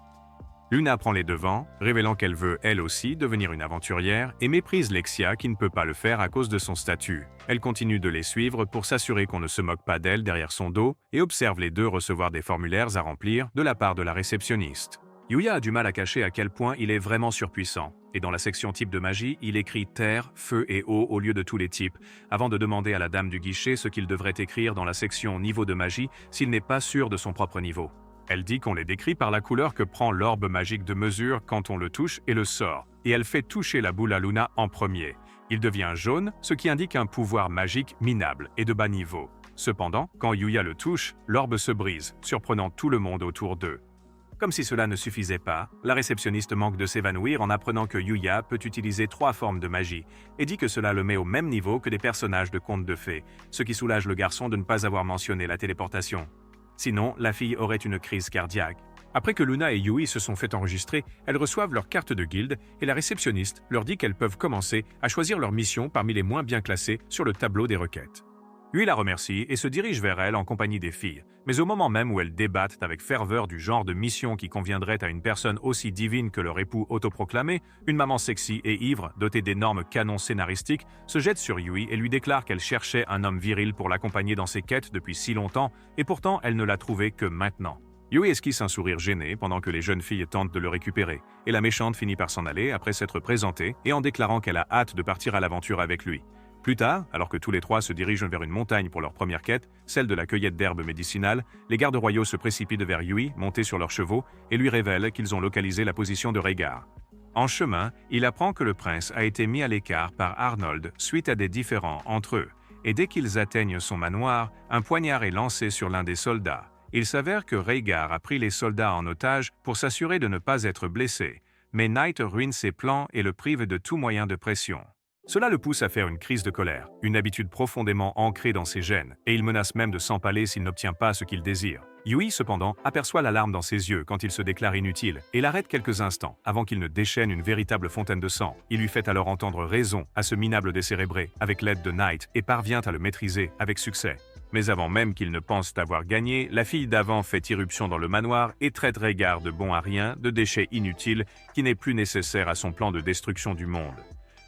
Luna prend les devants, révélant qu'elle veut, elle aussi, devenir une aventurière et méprise Lexia qui ne peut pas le faire à cause de son statut. Elle continue de les suivre pour s'assurer qu'on ne se moque pas d'elle derrière son dos et observe les 2 recevoir des formulaires à remplir de la part de la réceptionniste. Yuya a du mal à cacher à quel point il est vraiment surpuissant. Et dans la section type de magie, il écrit terre, feu et eau au lieu de tous les types, avant de demander à la dame du guichet ce qu'il devrait écrire dans la section niveau de magie s'il n'est pas sûr de son propre niveau. Elle dit qu'on les décrit par la couleur que prend l'orbe magique de mesure quand on le touche et le sort, et elle fait toucher la boule à Luna en premier. Il devient jaune, ce qui indique un pouvoir magique minable et de bas niveau. Cependant, quand Yuya le touche, l'orbe se brise, surprenant tout le monde autour d'eux. Comme si cela ne suffisait pas, la réceptionniste manque de s'évanouir en apprenant que Yuya peut utiliser 3 formes de magie, et dit que cela le met au même niveau que des personnages de contes de fées, ce qui soulage le garçon de ne pas avoir mentionné la téléportation. Sinon, la fille aurait une crise cardiaque. Après que Luna et Yui se sont fait enregistrer, elles reçoivent leur carte de guilde et la réceptionniste leur dit qu'elles peuvent commencer à choisir leur mission parmi les moins bien classées sur le tableau des requêtes. Lui la remercie et se dirige vers elle en compagnie des filles, mais au moment même où elles débattent avec ferveur du genre de mission qui conviendrait à une personne aussi divine que leur époux autoproclamé, une maman sexy et ivre, dotée d'énormes canons scénaristiques, se jette sur Yui et lui déclare qu'elle cherchait un homme viril pour l'accompagner dans ses quêtes depuis si longtemps, et pourtant elle ne l'a trouvé que maintenant. Yui esquisse un sourire gêné pendant que les jeunes filles tentent de le récupérer, et la méchante finit par s'en aller après s'être présentée et en déclarant qu'elle a hâte de partir à l'aventure avec lui. Plus tard, alors que tous les trois se dirigent vers une montagne pour leur première quête, celle de la cueillette d'herbes médicinales, les gardes royaux se précipitent vers Yui, montés sur leurs chevaux, et lui révèlent qu'ils ont localisé la position de Rhaegar. En chemin, il apprend que le prince a été mis à l'écart par Arnold suite à des différends entre eux, et dès qu'ils atteignent son manoir, un poignard est lancé sur l'un des soldats. Il s'avère que Rhaegar a pris les soldats en otage pour s'assurer de ne pas être blessé, mais Knight ruine ses plans et le prive de tout moyen de pression. Cela le pousse à faire une crise de colère, une habitude profondément ancrée dans ses gènes, et il menace même de s'empaler s'il n'obtient pas ce qu'il désire. Yui, cependant, aperçoit l'alarme dans ses yeux quand il se déclare inutile et l'arrête quelques instants avant qu'il ne déchaîne une véritable fontaine de sang. Il lui fait alors entendre raison à ce minable décérébré avec l'aide de Knight et parvient à le maîtriser avec succès. Mais avant même qu'il ne pense avoir gagné, la fille d'Avent fait irruption dans le manoir et traite Rhaegar de bon à rien, de déchet inutile qui n'est plus nécessaire à son plan de destruction du monde.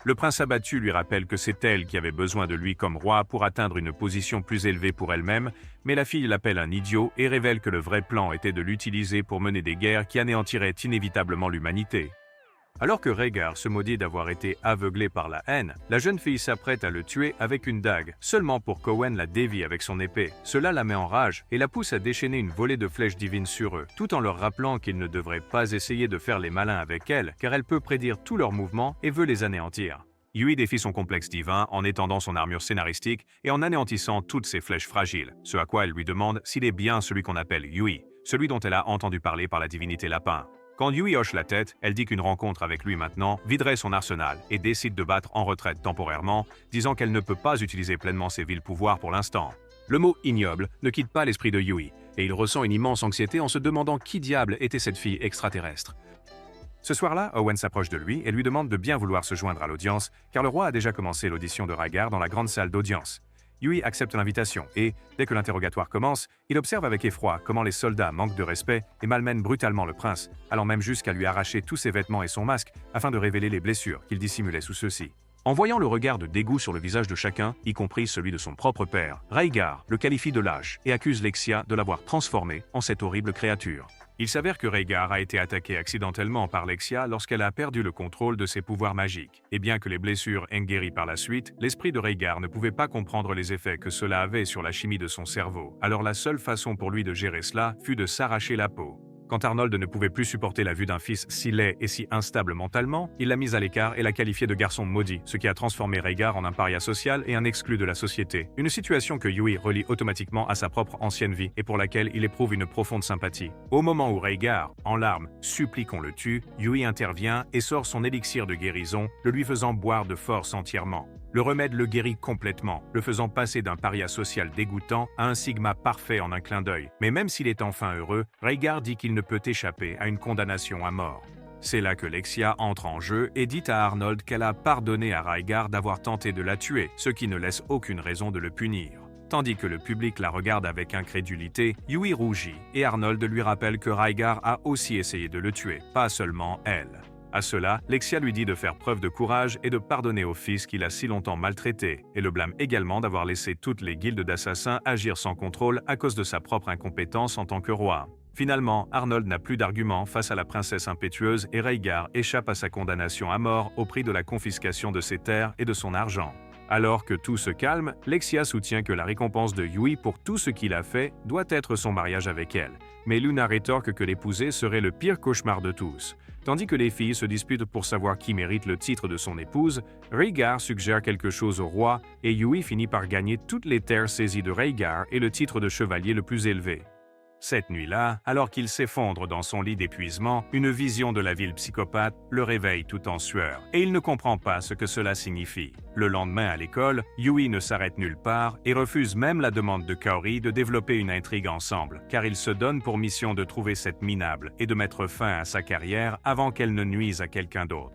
Le prince abattu lui rappelle que c'est elle qui avait besoin de lui comme roi pour atteindre une position plus élevée pour elle-même, mais la fille l'appelle un idiot et révèle que le vrai plan était de l'utiliser pour mener des guerres qui anéantiraient inévitablement l'humanité. Alors que Rhaegar se maudit d'avoir été aveuglé par la haine, la jeune fille s'apprête à le tuer avec une dague, seulement pour qu'Owen la dévie avec son épée. Cela la met en rage et la pousse à déchaîner une volée de flèches divines sur eux, tout en leur rappelant qu'ils ne devraient pas essayer de faire les malins avec elle, car elle peut prédire tous leurs mouvements et veut les anéantir. Yui défie son complexe divin en étendant son armure scénaristique et en anéantissant toutes ses flèches fragiles, ce à quoi elle lui demande s'il est bien celui qu'on appelle Yui, celui dont elle a entendu parler par la divinité lapin. Quand Yui hoche la tête, elle dit qu'une rencontre avec lui maintenant viderait son arsenal et décide de battre en retraite temporairement, disant qu'elle ne peut pas utiliser pleinement ses vils pouvoirs pour l'instant. Le mot « ignoble » ne quitte pas l'esprit de Yui, et il ressent une immense anxiété en se demandant qui diable était cette fille extraterrestre. Ce soir-là, Owen s'approche de lui et lui demande de bien vouloir se joindre à l'audience, car le roi a déjà commencé l'audition de Rhaegar dans la grande salle d'audience. Yui accepte l'invitation et, dès que l'interrogatoire commence, il observe avec effroi comment les soldats manquent de respect et malmènent brutalement le prince, allant même jusqu'à lui arracher tous ses vêtements et son masque afin de révéler les blessures qu'il dissimulait sous ceux-ci. En voyant le regard de dégoût sur le visage de chacun, y compris celui de son propre père, Rhaegar le qualifie de lâche et accuse Lexia de l'avoir transformé en cette horrible créature. Il s'avère que Rhaegar a été attaqué accidentellement par Lexia lorsqu'elle a perdu le contrôle de ses pouvoirs magiques. Et bien que les blessures aient guéri par la suite, l'esprit de Rhaegar ne pouvait pas comprendre les effets que cela avait sur la chimie de son cerveau. Alors la seule façon pour lui de gérer cela fut de s'arracher la peau. Quand Arnold ne pouvait plus supporter la vue d'un fils si laid et si instable mentalement, il l'a mise à l'écart et l'a qualifié de garçon maudit, ce qui a transformé Rhaegar en un paria social et un exclu de la société. Une situation que Yui relie automatiquement à sa propre ancienne vie et pour laquelle il éprouve une profonde sympathie. Au moment où Rhaegar, en larmes, supplie qu'on le tue, Yui intervient et sort son élixir de guérison, le lui faisant boire de force entièrement. Le remède le guérit complètement, le faisant passer d'un paria social dégoûtant à un sigma parfait en un clin d'œil. Mais même s'il est enfin heureux, Rhaegar dit qu'il ne peut échapper à une condamnation à mort. C'est là que Lexia entre en jeu et dit à Arnold qu'elle a pardonné à Rhaegar d'avoir tenté de la tuer, ce qui ne laisse aucune raison de le punir. Tandis que le public la regarde avec incrédulité, Yui rougit et Arnold lui rappelle que Rhaegar a aussi essayé de le tuer, pas seulement elle. À cela, Lexia lui dit de faire preuve de courage et de pardonner au fils qu'il a si longtemps maltraité, et le blâme également d'avoir laissé toutes les guildes d'assassins agir sans contrôle à cause de sa propre incompétence en tant que roi. Finalement, Arnold n'a plus d'arguments face à la princesse impétueuse et Rhaegar échappe à sa condamnation à mort au prix de la confiscation de ses terres et de son argent. Alors que tout se calme, Lexia soutient que la récompense de Yui pour tout ce qu'il a fait doit être son mariage avec elle. Mais Luna rétorque que l'épouser serait le pire cauchemar de tous. Tandis que les filles se disputent pour savoir qui mérite le titre de son épouse, Rhaegar suggère quelque chose au roi et Yui finit par gagner toutes les terres saisies de Rhaegar et le titre de chevalier le plus élevé. Cette nuit-là, alors qu'il s'effondre dans son lit d'épuisement, une vision de la ville psychopathe le réveille tout en sueur, et il ne comprend pas ce que cela signifie. Le lendemain à l'école, Yui ne s'arrête nulle part et refuse même la demande de Kaori de développer une intrigue ensemble, car il se donne pour mission de trouver cette minable et de mettre fin à sa carrière avant qu'elle ne nuise à quelqu'un d'autre.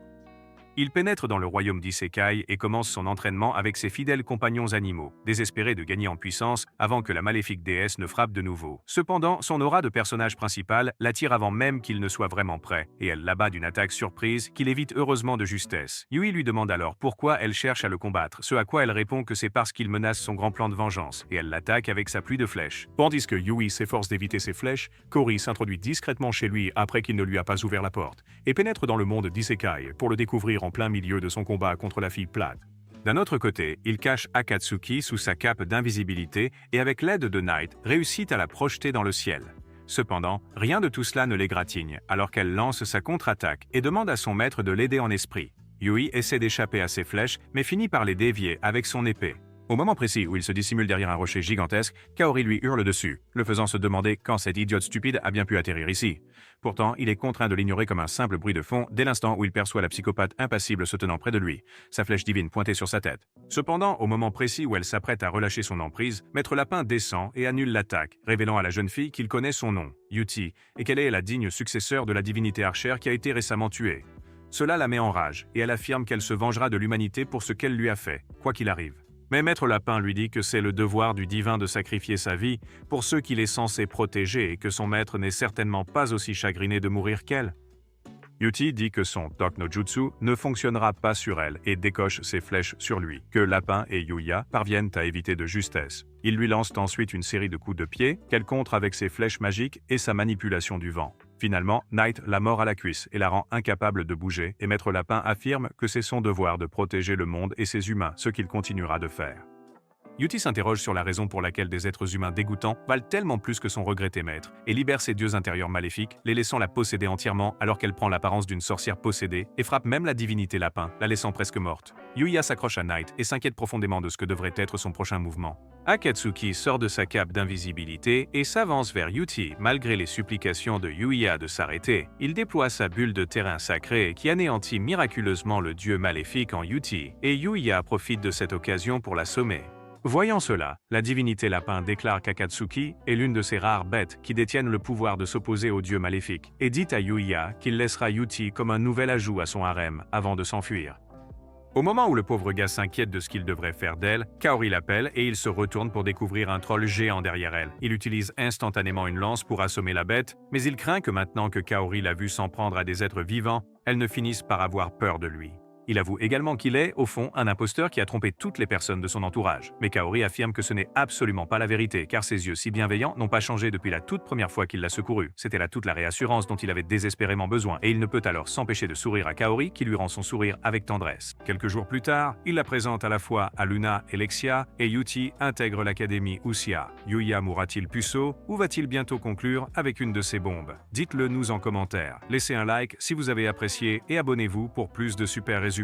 Il pénètre dans le royaume d'Isekai et commence son entraînement avec ses fidèles compagnons animaux, désespérés de gagner en puissance avant que la maléfique déesse ne frappe de nouveau. Cependant, son aura de personnage principal l'attire avant même qu'il ne soit vraiment prêt, et elle l'abat d'une attaque surprise qu'il évite heureusement de justesse. Yui lui demande alors pourquoi elle cherche à le combattre, ce à quoi elle répond que c'est parce qu'il menace son grand plan de vengeance, et elle l'attaque avec sa pluie de flèches. Tandis que Yui s'efforce d'éviter ses flèches, Kaori s'introduit discrètement chez lui après qu'il ne lui a pas ouvert la porte, et pénètre dans le monde d'Isekai pour le découvrir en plein milieu de son combat contre la fille plate. D'un autre côté, il cache Akatsuki sous sa cape d'invisibilité et avec l'aide de Knight, réussit à la projeter dans le ciel. Cependant, rien de tout cela ne l'égratigne, alors qu'elle lance sa contre-attaque et demande à son maître de l'aider en esprit. Yui essaie d'échapper à ses flèches, mais finit par les dévier avec son épée. Au moment précis où il se dissimule derrière un rocher gigantesque, Kaori lui hurle dessus, le faisant se demander quand cette idiote stupide a bien pu atterrir ici. Pourtant, il est contraint de l'ignorer comme un simple bruit de fond dès l'instant où il perçoit la psychopathe impassible se tenant près de lui, sa flèche divine pointée sur sa tête. Cependant, au moment précis où elle s'apprête à relâcher son emprise, Maître Lapin descend et annule l'attaque, révélant à la jeune fille qu'il connaît son nom, Yuti, et qu'elle est la digne successeur de la divinité archère qui a été récemment tuée. Cela la met en rage, et elle affirme qu'elle se vengera de l'humanité pour ce qu'elle lui a fait, quoi qu'il arrive. Mais Maître Lapin lui dit que c'est le devoir du divin de sacrifier sa vie pour ceux qu'il est censé protéger et que son maître n'est certainement pas aussi chagriné de mourir qu'elle. Yuti dit que son Tok no Jutsu ne fonctionnera pas sur elle et décoche ses flèches sur lui, que Lapin et Yuya parviennent à éviter de justesse. Ils lui lancent ensuite une série de coups de pied qu'elle contre avec ses flèches magiques et sa manipulation du vent. Finalement, Knight la mord à la cuisse et la rend incapable de bouger, et Maître Lapin affirme que c'est son devoir de protéger le monde et ses humains, ce qu'il continuera de faire. Yuti s'interroge sur la raison pour laquelle des êtres humains dégoûtants valent tellement plus que son regretté maître, et libère ses dieux intérieurs maléfiques, les laissant la posséder entièrement alors qu'elle prend l'apparence d'une sorcière possédée et frappe même la divinité Lapin, la laissant presque morte. Yuya s'accroche à Knight et s'inquiète profondément de ce que devrait être son prochain mouvement. Akatsuki sort de sa cape d'invisibilité et s'avance vers Yuti malgré les supplications de Yuya de s'arrêter. Il déploie sa bulle de terrain sacré qui anéantit miraculeusement le dieu maléfique en Yuti, et Yuya profite de cette occasion pour l'assommer. Voyant cela, la divinité Lapin déclare qu'Akatsuki est l'une de ces rares bêtes qui détiennent le pouvoir de s'opposer au dieu maléfique, et dit à Yuya qu'il laissera Yuti comme un nouvel ajout à son harem avant de s'enfuir. Au moment où le pauvre gars s'inquiète de ce qu'il devrait faire d'elle, Kaori l'appelle et il se retourne pour découvrir un troll géant derrière elle. Il utilise instantanément une lance pour assommer la bête, mais il craint que maintenant que Kaori l'a vu s'en prendre à des êtres vivants, elle ne finisse par avoir peur de lui. Il avoue également qu'il est, au fond, un imposteur qui a trompé toutes les personnes de son entourage. Mais Kaori affirme que ce n'est absolument pas la vérité, car ses yeux si bienveillants n'ont pas changé depuis la toute première fois qu'il l'a secouru. C'était là toute la réassurance dont il avait désespérément besoin, et il ne peut alors s'empêcher de sourire à Kaori, qui lui rend son sourire avec tendresse. Quelques jours plus tard, il la présente à la fois à Luna et Lexia, et Yuti intègre l'académie Usia. Yuya mourra-t-il puceau, ou va-t-il bientôt conclure avec une de ses bombes? Dites-le nous en commentaire. Laissez un like si vous avez apprécié et abonnez-vous pour plus de super résumés.